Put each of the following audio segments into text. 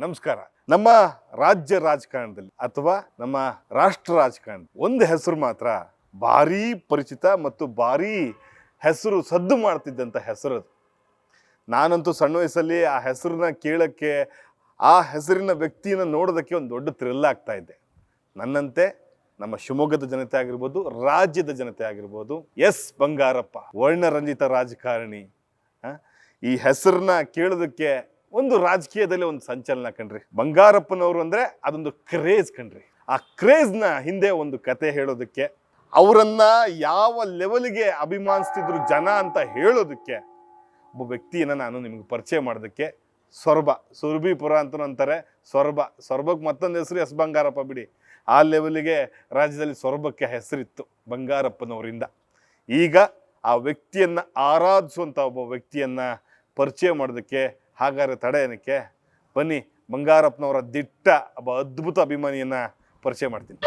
ನಮಸ್ಕಾರ. ನಮ್ಮ ರಾಜ್ಯ ರಾಜಕಾರಣದಲ್ಲಿ ಅಥವಾ ನಮ್ಮ ರಾಷ್ಟ್ರ ರಾಜಕಾರಣದಲ್ಲಿ ಒಂದು ಹೆಸರು ಮಾತ್ರ ಭಾರೀ ಪರಿಚಿತ ಮತ್ತು ಭಾರೀ ಹೆಸರು ಸದ್ದು ಮಾಡ್ತಿದ್ದಂಥ ಹೆಸರು ಅದು. ನಾನಂತೂ ಸಣ್ಣ ವಯಸ್ಸಲ್ಲಿ ಆ ಹೆಸರನ್ನ ಕೇಳೋಕ್ಕೆ, ಆ ಹೆಸರಿನ ವ್ಯಕ್ತಿಯನ್ನು ನೋಡೋದಕ್ಕೆ ಒಂದು ದೊಡ್ಡ ಥ್ರಿಲ್ ಆಗ್ತಾ ಇದ್ದೆ. ನನ್ನಂತೆ ನಮ್ಮ ಶಿವಮೊಗ್ಗದ ಜನತೆ ಆಗಿರ್ಬೋದು, ರಾಜ್ಯದ ಜನತೆ ಆಗಿರ್ಬೋದು, ಎಸ್ ಬಂಗಾರಪ್ಪ ವರ್ಣರಂಜಿತ ರಾಜಕಾರಣಿ. ಈ ಹೆಸರನ್ನ ಕೇಳೋದಕ್ಕೆ ಒಂದು ರಾಜಕೀಯದಲ್ಲಿ ಒಂದು ಸಂಚಲನ ಕಣ್ರಿ. ಬಂಗಾರಪ್ಪನವರು ಅಂದರೆ ಅದೊಂದು ಕ್ರೇಜ್ ಕಣ್ರಿ. ಆ ಕ್ರೇಜ್ನ ಹಿಂದೆ ಒಂದು ಕತೆ ಹೇಳೋದಕ್ಕೆ, ಅವರನ್ನ ಯಾವ ಲೆವೆಲ್ಗೆ ಅಭಿಮಾನಿಸ್ತಿದ್ರು ಜನ ಅಂತ ಹೇಳೋದಕ್ಕೆ ಒಬ್ಬ ವ್ಯಕ್ತಿಯನ್ನು ನಾನು ನಿಮಗೆ ಪರಿಚಯ ಮಾಡೋದಕ್ಕೆ, ಸೊರಬ, ಸುರಭಿಪುರ ಅಂತಲೂ ಅಂತಾರೆ, ಸೊರಬಕ್ಕೆ ಮತ್ತೊಂದು ಹೆಸರು ಎಸ್ ಬಂಗಾರಪ್ಪ ಬಿಡಿ. ಆ ಲೆವೆಲ್ಗೆ ರಾಜ್ಯದಲ್ಲಿ ಸೊರಬಕ್ಕೆ ಹೆಸರಿತ್ತು ಬಂಗಾರಪ್ಪನವರಿಂದ. ಈಗ ಆ ವ್ಯಕ್ತಿಯನ್ನು ಆರಾಧಿಸುವಂಥ ಒಬ್ಬ ವ್ಯಕ್ತಿಯನ್ನು ಪರಿಚಯ ಮಾಡೋದಕ್ಕೆ, ಹಾಗಾದ್ರೆ ತಡೆ ಏನಕ್ಕೆ, ಬನ್ನಿ ಬಂಗಾರಪ್ಪನವರ ದಿಟ್ಟ ಒಬ್ಬ ಅದ್ಭುತ ಅಭಿಮಾನಿಯನ್ನು ಪರಿಚಯ ಮಾಡ್ತೀನಿ.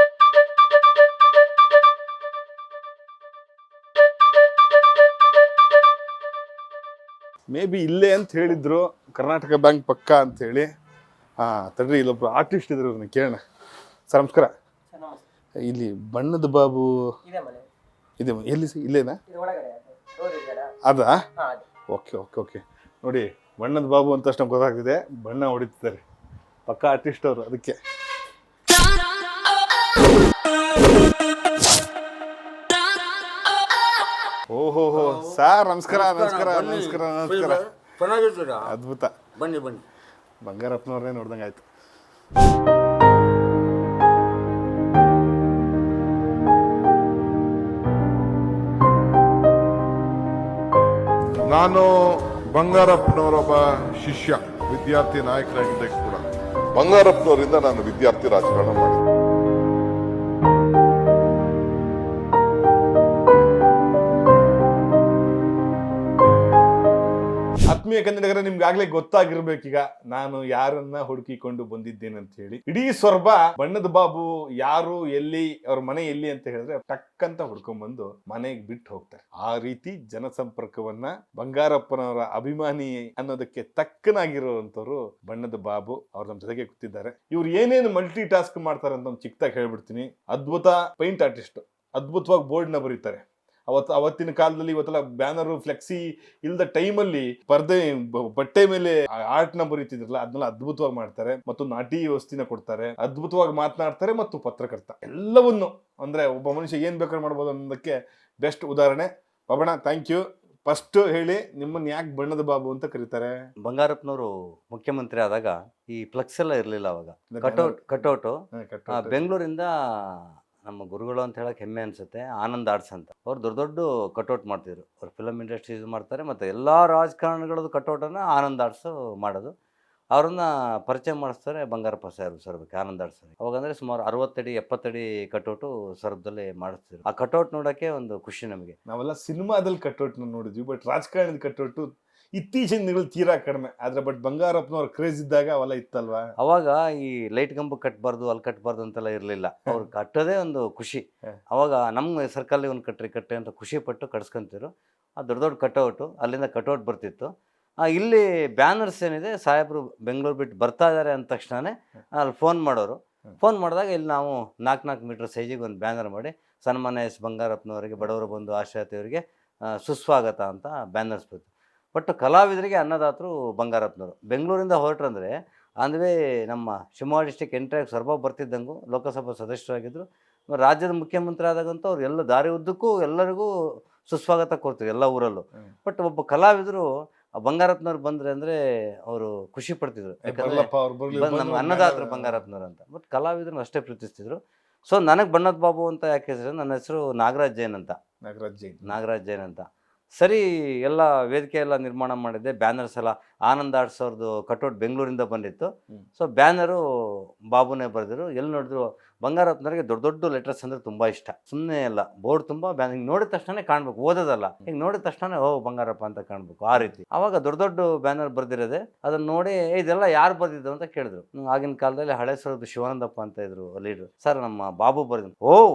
ಮೇ ಬಿ ಇಲ್ಲೇ ಅಂತ ಹೇಳಿದ್ರು, ಕರ್ನಾಟಕ ಬ್ಯಾಂಕ್ ಪಕ್ಕ ಅಂತ ಹೇಳಿ. ತಡ್ರಿ, ಇಲ್ಲೊಬ್ರು ಆರ್ಟಿಸ್ಟ್ ಇದ್ರು, ಇವ್ರನ್ನ ಕೇಳೋಣ. ಸರ್ ನಮಸ್ಕಾರ. ಇಲ್ಲಿ ಬಣ್ಣದ ಬಾಬು ಇದೆ, ಎಲ್ಲಿ ಇಲ್ಲೇನಾ? ಅದಾ? Okay okay okay. ನೋಡಿ, ಬಣ್ಣದ ಬಾಬು ಅಂತ ಅಷ್ಟು ಗೊತ್ತಾಗ್ತಿದೆ, ಬಣ್ಣ ಹೊಡಿತಿದ್ದಾರೆ, ಪಕ್ಕ ಆರ್ಟಿಸ್ಟ್ ಅವರು. ಅದಕ್ಕೆ ಓಹೋ ಸರ್, ನಮಸ್ಕಾರ ನಮಸ್ಕಾರ ನಮಸ್ಕಾರ ನಮಸ್ಕಾರ. ಅದ್ಭುತ. ಬನ್ನಿ ಬನ್ನಿ. ಬಂಗಾರಪ್ಪನವ್ರನ್ನೇ ನೋಡ್ದಂಗೆ ಆಯ್ತು. ನಾನು ಬಂಗಾರಪ್ಪನವರೊಬ್ಬ ಶಿಷ್ಯ, ವಿದ್ಯಾರ್ಥಿ ನಾಯಕರಾಗಿದ್ದೆ ಕೂಡ. ಬಂಗಾರಪ್ಪನವರಿಂದ ನಾನು ವಿದ್ಯಾರ್ಥಿ ರಾಜಕಾರಣ ಮಾಡಿದ್ದೆ. ಆತ್ಮೀಯ ಕನ್ನಡಿಗರ, ನಿಮ್ಗಾಗ್ಲೇ ಗೊತ್ತಾಗಿರ್ಬೇಕೀಗ ನಾನು ಯಾರನ್ನ ಹುಡುಕಿಕೊಂಡು ಬಂದಿದ್ದೇನೆ ಅಂತ ಹೇಳಿ. ಇಡೀ ಸೊರಬ ಬಣ್ಣದ ಬಾಬು ಯಾರು, ಎಲ್ಲಿ, ಅವ್ರ ಮನೆ ಎಲ್ಲಿ ಅಂತ ಹೇಳಿದ್ರೆ ಟಕ್ಕಂತ ಹುಡ್ಕೊಂಡ್ಬಂದು ಮನೆಗೆ ಬಿಟ್ಟು ಹೋಗ್ತಾರೆ. ಆ ರೀತಿ ಜನಸಂಪರ್ಕವನ್ನ ಬಂಗಾರಪ್ಪನವರ ಅಭಿಮಾನಿ ಅನ್ನೋದಕ್ಕೆ ತಕ್ಕನಾಗಿರುವಂತವ್ರು ಬಣ್ಣದ ಬಾಬು. ಅವ್ರು ನಮ್ಮ ಜೊತೆಗೆ ಕೂತಿದ್ದಾರೆ. ಇವ್ರು ಏನೇನು ಮಲ್ಟಿ ಟಾಸ್ಕ್ ಮಾಡ್ತಾರೆ ಅಂತ ಒಂದು ಚಿಕ್ಕದಾಗಿ ಹೇಳ್ಬಿಡ್ತೀನಿ. ಅದ್ಭುತ ಪೇಂಟ್ ಆರ್ಟಿಸ್ಟ್, ಅದ್ಭುತವಾಗಿ ಬೋರ್ಡ್ನ ಬರೀತಾರೆ. ಅವತ್ತಿನ ಕಾಲದಲ್ಲಿ, ಇವತ್ತೆಲ್ಲ ಬ್ಯಾನರು ಫ್ಲೆಕ್ಸಿ ಇಲ್ದ ಟೈಮಲ್ಲಿ ಪರ್ದೆ ಬಟ್ಟೆ ಮೇಲೆ ಆರ್ಟ್ನ ಬರೀತಿದ್ರಲ್ಲ, ಅದನ್ನೆಲ್ಲ ಅದ್ಭುತವಾಗಿ ಮಾಡ್ತಾರೆ. ಮತ್ತು ನಾಟಿ ವ್ಯವಸ್ಥೆನ ಕೊಡ್ತಾರೆ, ಅದ್ಭುತವಾಗಿ ಮಾತನಾಡ್ತಾರೆ. ಮತ್ತು ಪತ್ರಕರ್ತ, ಎಲ್ಲವನ್ನು ಅಂದ್ರೆ ಒಬ್ಬ ಮನುಷ್ಯ ಏನ್ ಬೇಕಾದ್ರೂ ಮಾಡ್ಬೋದು ಅನ್ನೋದಕ್ಕೆ ಬೆಸ್ಟ್ ಉದಾಹರಣೆ. Babanna, thank you. ಫಸ್ಟ್ ಹೇಳಿ, ನಿಮ್ಮನ್ನ ಯಾಕೆ ಬಣ್ಣದ ಬಾಬು ಅಂತ ಕರೀತಾರೆ? ಬಂಗಾರಪ್ಪನವರು ಮುಖ್ಯಮಂತ್ರಿ ಆದಾಗ ಈ ಫ್ಲೆಕ್ಸ್ ಎಲ್ಲ ಇರಲಿಲ್ಲ. ಅವಾಗ ಕಟೌಟು ಬೆಂಗಳೂರಿಂದ ನಮ್ಮ ಗುರುಗಳು ಅಂತ ಹೇಳಕ್ಕೆ ಹೆಮ್ಮೆ ಅನ್ಸುತ್ತೆ, ಆನಂದ್ ಆರ್ಟ್ಸ್ ಅಂತ, ಅವ್ರು ದೊಡ್ಡ ದೊಡ್ಡ ಕಟೌಟ್ ಮಾಡ್ತಿದ್ರು. ಅವ್ರು ಫಿಲಮ್ ಇಂಡಸ್ಟ್ರಿ ಯೂಸ್ ಮಾಡ್ತಾರೆ, ಮತ್ತು ಎಲ್ಲ ರಾಜಕಾರಣಗಳದ್ದು ಕಟೌಟನ್ನು ಆನಂದ್ ಆರ್ಟ್ಸು ಮಾಡೋದು. ಅವ್ರನ್ನ ಪರಿಚಯ ಮಾಡಿಸ್ತಾರೆ ಬಂಗಾರಪ್ಪ ಸಾಹೇಬ್ ಸೊರಬಕ್ಕೆ, ಆನಂದ್ ಆರ್ಟ್ಸ್. ಅವಾಗಂದರೆ ಸುಮಾರು 60 ಅಡಿ 70 ಅಡಿ ಕಟೌಟು ಸೊರಬದಲ್ಲಿ ಮಾಡಿಸ್ತಿದ್ರು. ಆ ಕಟೌಟ್ ನೋಡೋಕ್ಕೆ ಒಂದು ಖುಷಿ ನಮಗೆ. ನಾವೆಲ್ಲ ಸಿನಿಮಾದಲ್ಲಿ ಕಟೌಟ್ನ ನೋಡಿದ್ವಿ, ಬಟ್ ರಾಜಕಾರಣದ ಕಟೌಟು ಇತ್ತೀಚಿನ ದಿನಗಳು ತೀರಾ ಕಡಿಮೆ. ಆದ್ರೆ ಬಟ್ ಬಂಗಾರಪ್ಪನವ್ರ ಕ್ರೇಜ್ ಇದ್ದಾಗ ಅವೆಲ್ಲ ಇತ್ತಲ್ವಾ? ಅವಾಗ ಈ ಲೈಟ್ ಕಂಬ ಕಟ್ಟಬಾರ್ದು, ಅಲ್ಲಿ ಕಟ್ಟಬಾರ್ದು ಅಂತೆಲ್ಲ ಇರಲಿಲ್ಲ. ಅವ್ರು ಕಟ್ಟೋದೇ ಒಂದು ಖುಷಿ. ಅವಾಗ ನಮ್ಮ ಸರ್ಕಲ್ಲಿ ಒಂದು ಕಟ್ಟಿ ಅಂತ ಖುಷಿ ಪಟ್ಟು ಕಟ್ಸ್ಕೊಂತಿದ್ರು. ಆ ದೊಡ್ಡ ದೊಡ್ಡ ಕಟೌಟು, ಅಲ್ಲಿಂದ ಕಟೌಟ್ ಬರ್ತಿತ್ತು. ಇಲ್ಲಿ ಬ್ಯಾನರ್ಸ್ ಏನಿದೆ, ಸಾಹೇಬರು ಬೆಂಗಳೂರು ಬಿಟ್ಟು ಬರ್ತಾ ಇದ್ದಾರೆ ಅಂದ ತಕ್ಷಣವೇ ಅಲ್ಲಿ ಫೋನ್ ಮಾಡೋರು. ಫೋನ್ ಮಾಡಿದಾಗ ಇಲ್ಲಿ ನಾವು 4 ಮೀಟರ್ ಸೈಜಿಗೆ ಒಂದು ಬ್ಯಾನರ್ ಮಾಡಿ, ಸನ್ಮಾನ್ಯ ಎಸ್ ಬಂಗಾರಪ್ಪನವರಿಗೆ, ಬಡವರು ಬಂಧು ಆಶ್ರಯತೆಯವರಿಗೆ ಸುಸ್ವಾಗತ ಅಂತ ಬ್ಯಾನರ್ಸ್ ಬಂತು. ಬಟ್ ಕಲಾವಿದರಿಗೆ ಅನ್ನದಾತರು ಬಂಗಾರಪ್ಪನವರು. ಬೆಂಗಳೂರಿಂದ ಹೊರಟ್ರಂದರೆ ಅಂದರೆ ನಮ್ಮ ಶಿವಮೊಗ್ಗ ಡಿಸ್ಟಿಕ್ ಎಂಟ್ರಾಗಿ ಸೊರಬ ಬರ್ತಿದ್ದಂಗೂ ಲೋಕಸಭಾ ಸದಸ್ಯರಾಗಿದ್ದರು. ರಾಜ್ಯದ ಮುಖ್ಯಮಂತ್ರಿ ಆದಾಗಂತೂ ಅವ್ರು ಎಲ್ಲ ದಾರಿ ಉದ್ದಕ್ಕೂ ಎಲ್ಲರಿಗೂ ಸುಸ್ವಾಗತ ಕೊಡ್ತೀವಿ, ಎಲ್ಲ ಊರಲ್ಲೂ. ಬಟ್ ಒಬ್ಬ ಕಲಾವಿದರು ಬಂಗಾರಪ್ಪನವ್ರು ಬಂದರೆ ಅಂದರೆ ಅವರು ಖುಷಿ ಪಡ್ತಿದ್ರು, ಯಾಕಂದರೆ ನಮ್ಮ ಅನ್ನದಾತರು ಬಂಗಾರಪ್ಪನವ್ರು ಅಂತ. ಬಟ್ ಕಲಾವಿದ್ರನ್ನ ಅಷ್ಟೇ ಪ್ರೀತಿಸ್ತಿದ್ರು. ಸೊ ನನಗೆ ಬಣ್ಣದ ಬಾಬು ಅಂತ ಯಾಕೆ ಹೆಸರು, ನನ್ನ ಹೆಸರು ನಾಗರಾಜ್ ಜೈನ್ ಅಂತ. ನಾಗರಾಜ್ ಜೈನ್ ಅಂತ. ಸರಿ, ಎಲ್ಲ ವೇದಿಕೆ ಎಲ್ಲ ನಿರ್ಮಾಣ ಮಾಡಿದ್ದೆ. ಬ್ಯಾನರ್ಸ್ ಎಲ್ಲ ಆನಂದ್ ಆರ್ಟ್ಸ್ ಅವ್ರದ್ದು ಕಟೌಟ್ ಬೆಂಗಳೂರಿಂದ ಬಂದಿತ್ತು. ಸೊ ಬ್ಯಾನರು ಬಾಬುನೇ ಬರೆದಿರು. ಎಲ್ಲಿ ನೋಡಿದ್ರು ಬಂಗಾರಪ್ಪನವರಿಗೆ ದೊಡ್ಡ ದೊಡ್ಡ ಲೆಟರ್ಸ್ ಅಂದರೆ ತುಂಬ ಇಷ್ಟ. ಸುಮ್ಮನೆ ಎಲ್ಲ ಬೋರ್ಡ್ ತುಂಬ ಬ್ಯಾನರ್, ಹಿಂಗೆ ನೋಡಿದ ತಕ್ಷಣ ಕಾಣಬೇಕು, ಓದೋದಲ್ಲ, ಹಿಂಗೆ ನೋಡಿದ ತಕ್ಷಣ ಬಂಗಾರಪ್ಪ ಅಂತ ಕಾಣಬೇಕು, ಆ ರೀತಿ. ಆವಾಗ ದೊಡ್ಡ ದೊಡ್ಡ ಬ್ಯಾನರ್ ಬರ್ದಿರೋದೆ. ಅದನ್ನು ನೋಡಿ ಇದೆಲ್ಲ ಯಾರು ಬರ್ದಿದ್ದು ಅಂತ ಕೇಳಿದ್ರು. ಆಗಿನ ಕಾಲದಲ್ಲಿ ಹಳೆ ಸರದ್ದು ಶಿವಾನಂದಪ್ಪ ಅಂತ ಇದ್ರು ಲೀಡ್ರು. ಸರ್ ನಮ್ಮ ಬಾಬು ಬರ್ದಿದ್ದು.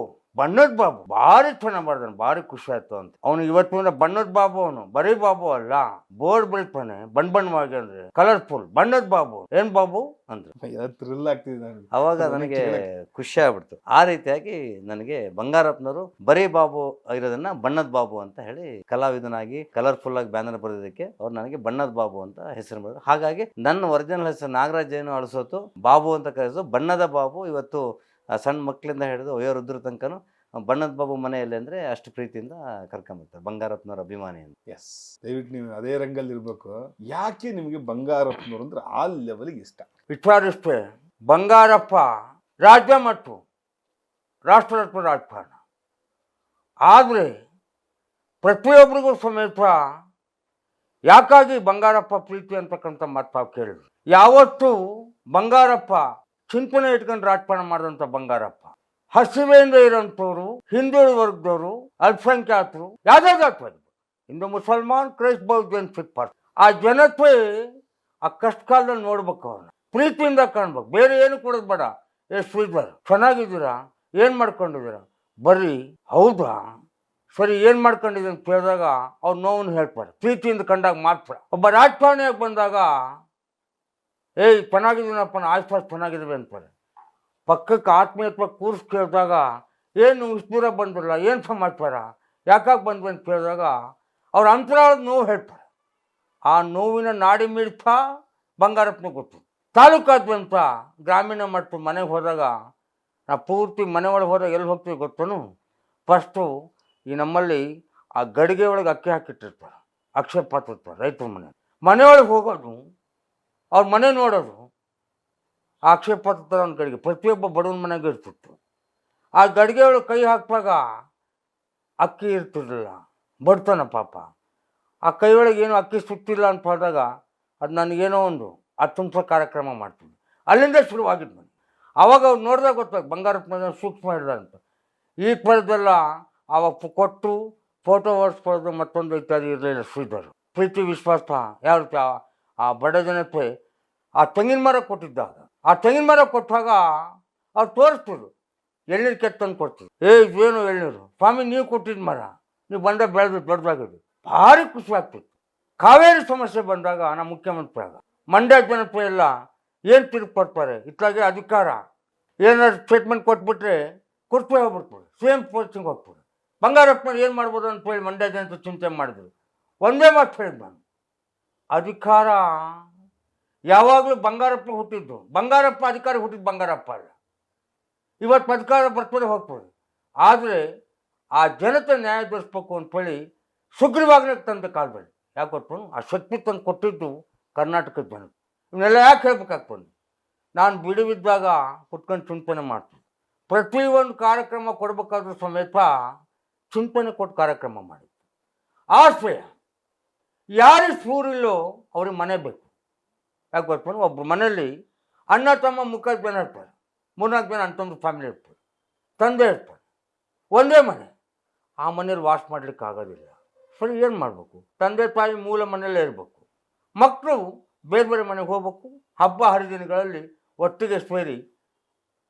ಬಣ್ಣದ ಬಾಬು ಭಾರಿ ಚೆನ್ನಾಗಿ ಮಾಡ್ದಾನೆ, ಭಾರಿ ಖುಷಿ ಆಯ್ತು ಅಂತ. ಅವನು ಇವತ್ತಿನ ಬಣ್ಣದ ಬಾಬು, ಅವನು ಬರೀ ಬಾಬು ಅಲ್ಲ, ಬೋರ್ಡ್ ಬೆಳಿತಾನೆ ಬಣ್ಣವಾಗಿ ಅಂದ್ರೆ ಕಲರ್ಫುಲ್ ಬಣ್ಣದ ಬಾಬು. ಏನ್ ಬಾಬು ಅಂದ್ರೆ ಥ್ರಿಲ್ ಆಗ್ತಿದೆ ನನಗೆ. ಅವಾಗ ನನಗೆ ಖುಷಿ ಆಗ್ಬಿಡ್ತು. ಆ ರೀತಿಯಾಗಿ ನನಗೆ ಬಂಗಾರಪ್ಪನವರು ಬರೀ ಬಾಬು ಇರೋದನ್ನ ಬಣ್ಣದ ಬಾಬು ಅಂತ ಹೇಳಿ, ಕಲಾವಿದನಾಗಿ ಕಲರ್ಫುಲ್ ಆಗಿ ಬ್ಯಾನರ್ ಬರೆಯೋದಕ್ಕೆ ಅವ್ರು ನನಗೆ ಬಣ್ಣದ ಬಾಬು ಅಂತ ಹೆಸರು ಮಾಡಿದ್ರು. ಹಾಗಾಗಿ ನನ್ನ ಒರಿಜಿನಲ್ ಹೆಸರು ನಾಗರಾಜ್ ಏನು ಅಳಿಸೋತು ಬಾಬು ಅಂತ ಕರೆಸೋ ಬಣ್ಣದ ಬಾಬು. ಇವತ್ತು ಸಣ್ಣ ಮಕ್ಕಳಿಂದ ಹಿಡಿದು ವಯೋವೃದ್ಧರ ತನಕನೂ ಬಣ್ಣದ ಬಾಬು ಮನೆಯಲ್ಲಿ ಅಂದರೆ ಅಷ್ಟು ಪ್ರೀತಿಯಿಂದ ಕರ್ಕೊಂಬರ್ತಾರೆ ಬಂಗಾರಪ್ಪನವ್ರ ಅಭಿಮಾನಿ ಅಂತ. ಎಸ್, ದಯವಿಟ್ಟು ನೀವು ಅದೇ ರಂಗಲ್ಲಿ ಇರಬೇಕು. ಯಾಕೆ ನಿಮಗೆ ಬಂಗಾರಪ್ಪನವ್ರು ಅಂದ್ರೆ ಆ ಲೆವೆಲ್ಗೆ ಇಷ್ಟ? ವಿಚಾರಿಸ್ತೇ, ಬಂಗಾರಪ್ಪ ರಾಜ್ಯ ಮತ್ತು ರಾಷ್ಟ್ರರತ್ನ ರಾಜಕಾರಣ, ಆದರೆ ಪ್ರತಿಯೊಬ್ಬರಿಗೂ ಸಮೇತ ಯಾಕಾಗಿ ಬಂಗಾರಪ್ಪ ಪ್ರೀತಿ ಅಂತಕ್ಕಂಥ ಮಾತು ಕೇಳಿದ್ರು. ಯಾವತ್ತೂ ಬಂಗಾರಪ್ಪ ಚಿಂತನೆ ಇಟ್ಕೊಂಡು ರಾಜಕಾರಣ ಮಾಡಿದಂಥ ಬಂಗಾರಪ್ಪ, ಹಸಿವೆಯಿಂದ ಇರೋಂಥವ್ರು, ಹಿಂದುಳಿದ ವರ್ಗದವರು, ಅಲ್ಪಸಂಖ್ಯಾತರು, ಯಾವುದೇ ಜಾತಿ, ಹಿಂದೂ ಮುಸಲ್ಮಾನ್ ಕ್ರೈಸ್ತ ಬೌದ್ಧ ಸಿಖ್ ಪಾರ್ಟಿ, ಆ ಜನತೆ ಆ ಕಷ್ಟ ಕಾಲದಲ್ಲಿ ನೋಡ್ಬೇಕು, ಅವ್ರನ್ನ ಪ್ರೀತಿಯಿಂದ ಕಾಣ್ಬೇಕು, ಬೇರೆ ಏನು ಕೊಡೋದು ಬೇಡ. ಶ್ರೀಧರ್ ಚೆನ್ನಾಗಿದ್ದೀರಾ, ಏನು ಮಾಡ್ಕೊಂಡಿದ್ದೀರಾ, ಬರ್ರಿ, ಹೌದಾ ಸರಿ ಏನು ಮಾಡ್ಕೊಂಡಿದ್ದೀರಿ ಅಂತ ಕೇಳಿದಾಗ ಅವ್ರು ನೋವನ್ನು ಹೇಳ್ತಾರೆ, ಪ್ರೀತಿಯಿಂದ ಕಂಡಾಗ ಮಾತ್ರ. ಒಬ್ಬ ರಾಜಕಾರಣಿಯಾಗಿ ಬಂದಾಗ ಏಯ್ ಚೆನ್ನಾಗಿದ್ದೀನಪ್ಪ, ಆಸ್ಪಾಸ್ ಚೆನ್ನಾಗಿದ್ದೀವಿ ಅಂತಾರೆ. ಪಕ್ಕಕ್ಕೆ ಆತ್ಮೀಯತ್ವ ಕೂರಿಸಿ ಕೇಳಿದಾಗ ಏನು ಇಷ್ಟು ದೂರ ಬಂದಿಲ್ಲ, ಏನು ಸಮಾಚಾರ, ಯಾಕಾಗಿ ಬಂದ್ವಿ ಅಂತ ಕೇಳಿದಾಗ ಅವ್ರ ಅಂತರಾಳದ ನೋವು ಹೇಳ್ತಾರೆ. ಆ ನೋವಿನ ನಾಡಿ ಮಿಡಿತ ಬಂಗಾರಪ್ಪನ ಗೊತ್ತು. ತಾಲೂಕಾದ್ಯಂತ ಗ್ರಾಮೀಣ ಮಟ್ಟ ಮನೆಗೆ ಹೋದಾಗ, ನಾವು ಪೂರ್ತಿ ಮನೆ ಒಳಗೆ ಹೋದಾಗ ಎಲ್ಲಿ ಹೋಗ್ತೀವಿ ಗೊತ್ತನು, ಫಸ್ಟು ಈ ನಮ್ಮಲ್ಲಿ ಆ ಗಡಿಗೆ ಒಳಗೆ ಅಕ್ಕಿ ಹಾಕಿಟ್ಟಿರ್ತಾರೆ, ಅಕ್ಷಯ ಪಾತ್ರ ಇರ್ತಾರೆ ರೈತರ ಮನೆಯೊಳಗೆ ಹೋಗೋದು, ಅವ್ರ ಮನೆ ನೋಡೋದು, ಆ ಅಕ್ಷಯ ಪಾತ್ರ ಥರ ಒಂದು ಗಡಿಗೆ ಪ್ರತಿಯೊಬ್ಬ ಬಡವನ ಮನೆಗೆ ಇರ್ತಿತ್ತು. ಆ ಗಡಿಗೆ ಒಳಗೆ ಕೈ ಹಾಕಿದಾಗ ಅಕ್ಕಿ ಇರ್ತಿರಲಿಲ್ಲ, ಬಡ್ತಾನ ಪಾಪ. ಆ ಕೈ ಒಳಗೆ ಏನು ಅಕ್ಕಿ ಸುತ್ತಿಲ್ಲ ಅಂತ ಹೋದಾಗ ಅದು ನನಗೇನೋ ಒಂದು ಅತ್ಯಂತ ಕಾರ್ಯಕ್ರಮ ಮಾಡ್ತೀನಿ. ಅಲ್ಲಿಂದ ಶುರುವಾಗಿದ್ದು ನನಗೆ. ಆವಾಗ ಅವ್ರು ನೋಡಿದಾಗ ಗೊತ್ತಾಗ ಬಂಗಾರಪ್ಪನ ಸೂಕ್ಷ್ಮ ಹಿಡ್ದ ಅಂತ. ಈ ಥರದ್ದೆಲ್ಲ ಆವಾಗ ಕೊಟ್ಟು ಫೋಟೋ ಹೊರಿಸ್ಕೊಳ್ಳೋದು ಮತ್ತೊಂದು ಇತ್ಯಾದಿ ಇರಲಿಲ್ಲ. ಶ್ರೀಧರ್ ಪ್ರೀತಿ ವಿಶ್ವಾಸ ಯಾವ ರೀತಿ ಆ ಬಡ ಜನತೆ ಆ ತೆಂಗಿನ ಮರ ಕೊಟ್ಟಿದ್ದಾಗ, ಆ ತೆಂಗಿನ ಮರ ಕೊಟ್ಟಾಗ ಅವ್ರು ತೋರಿಸ್ತಿದ್ರು, ಎಳ್ನೀರು ಕೆತ್ತಂದು ಕೊಡ್ತಿದ್ರು. ಇದೇನು ಎಳ್ನೀರು ಸ್ವಾಮಿ, ನೀವು ಕೊಟ್ಟಿದ್ದ ಮರ, ನೀವು ಬಂದ ಬೆಳೆದು ದೊಡ್ಡದಾಗಿದ್ದು, ಭಾರಿ ಖುಷಿ ಆಗ್ತಿತ್ತು. ಕಾವೇರಿ ಸಮಸ್ಯೆ ಬಂದಾಗ ನಮ್ಮ ಮುಖ್ಯಮಂತ್ರಿ ಆಗ ಮಂಡ್ಯ ಜನತೆ ಎಲ್ಲ ಏನು ತಿರುಗಿ ಕೊಡ್ತಾರೆ, ಇತ್ಲಾಗೆ ಅಧಿಕಾರ ಏನಾದ್ರು ಸ್ಟೇಟ್ಮೆಂಟ್ ಕೊಟ್ಬಿಟ್ರೆ ಕುರ್ಪೆ ಹೋಗ್ಬಿಡ್ತಾರೆ, ಸೇಮ್ ಪೋಸ್ಟಿಂಗ್ ಹೋಗ್ತಾರೆ. ಬಂಗಾರಪ್ಪನ ಏನು ಮಾಡ್ಬೋದು ಅಂತೇಳಿ ಮಂಡ್ಯ ಜನತೆ ಚಿಂತೆ ಮಾಡಿದ್ರು. ಒಂದೇ ಮಾತು ಹೇಳಿದ್ ನಾನು, ಅಧಿಕಾರ ಯಾವಾಗಲೂ ಬಂಗಾರಪ್ಪ ಹುಟ್ಟಿದ್ದು, ಬಂಗಾರಪ್ಪ ಅಧಿಕಾರ ಹುಟ್ಟಿದ್ದು ಬಂಗಾರಪ್ಪ ಅಲ್ಲ. ಇವತ್ತು ಅಧಿಕಾರ ಬರ್ತದೆ ಹೋಗ್ತದೆ, ಆದರೆ ಆ ಜನತೆ ನ್ಯಾಯ ದೊರಕಿಸ್ಬೇಕು ಅಂತೇಳಿ ಸುಗ್ರೀವಾಜ್ಞೆ ತಂದ ಕಾಲದಲ್ಲಿ ಯಾಕೆ ಗೊತ್ತು, ಆ ಶಕ್ತಿ ತಂದು ಕೊಟ್ಟಿದ್ದು ಕರ್ನಾಟಕದ ಜನತೆ. ಇವನ್ನೆಲ್ಲ ಯಾಕೆ ಹೇಳ್ಬೇಕಾಗ್ತದೆ, ನಾನು ಬಿಡುವಿದ್ದಾಗ ಕುತ್ಕೊಂಡು ಚಿಂತನೆ ಮಾಡ್ತೀನಿ. ಪ್ರತಿಯೊಂದು ಕಾರ್ಯಕ್ರಮ ಕೊಡಬೇಕಾದ್ರೂ ಸಮೇತ ಚಿಂತನೆ ಕೊಟ್ಟು ಕಾರ್ಯಕ್ರಮ ಮಾಡಿದ್ದು. ಆಶ್ರಯ ಯಾರಿಗೆ ಸೂರಿಲ್ಲೋ ಅವ್ರಿಗೆ ಮನೆ ಬೇಕು. ಯಾಕೆ ಗೊತ್ತು, ಒಬ್ಬರು ಮನೆಯಲ್ಲಿ ಅಣ್ಣ ತಮ್ಮ ಮುಖದ ಜನ ಇರ್ತಾರೆ, 3-4 ಜನ ಅಂತಂದು ಫ್ಯಾಮಿಲಿ ಇರ್ತಾರೆ, ತಂದೆ ಇರ್ತಾರೆ, ಒಂದೇ ಮನೆ. ಆ ಮನೇಲಿ ವಾಸ ಮಾಡಲಿಕ್ಕೆ ಆಗೋದಿಲ್ಲ. ಸರಿ, ಏನು ಮಾಡಬೇಕು, ತಂದೆ ತಾಯಿ ಮೂಲ ಮನೆಯಲ್ಲೇ ಇರಬೇಕು, ಮಕ್ಕಳು ಬೇರೆ ಬೇರೆ ಮನೆಗೆ ಹೋಗ್ಬೇಕು. ಹಬ್ಬ ಹರಿದಿನಗಳಲ್ಲಿ ಒಟ್ಟಿಗೆ ಸೇರಿ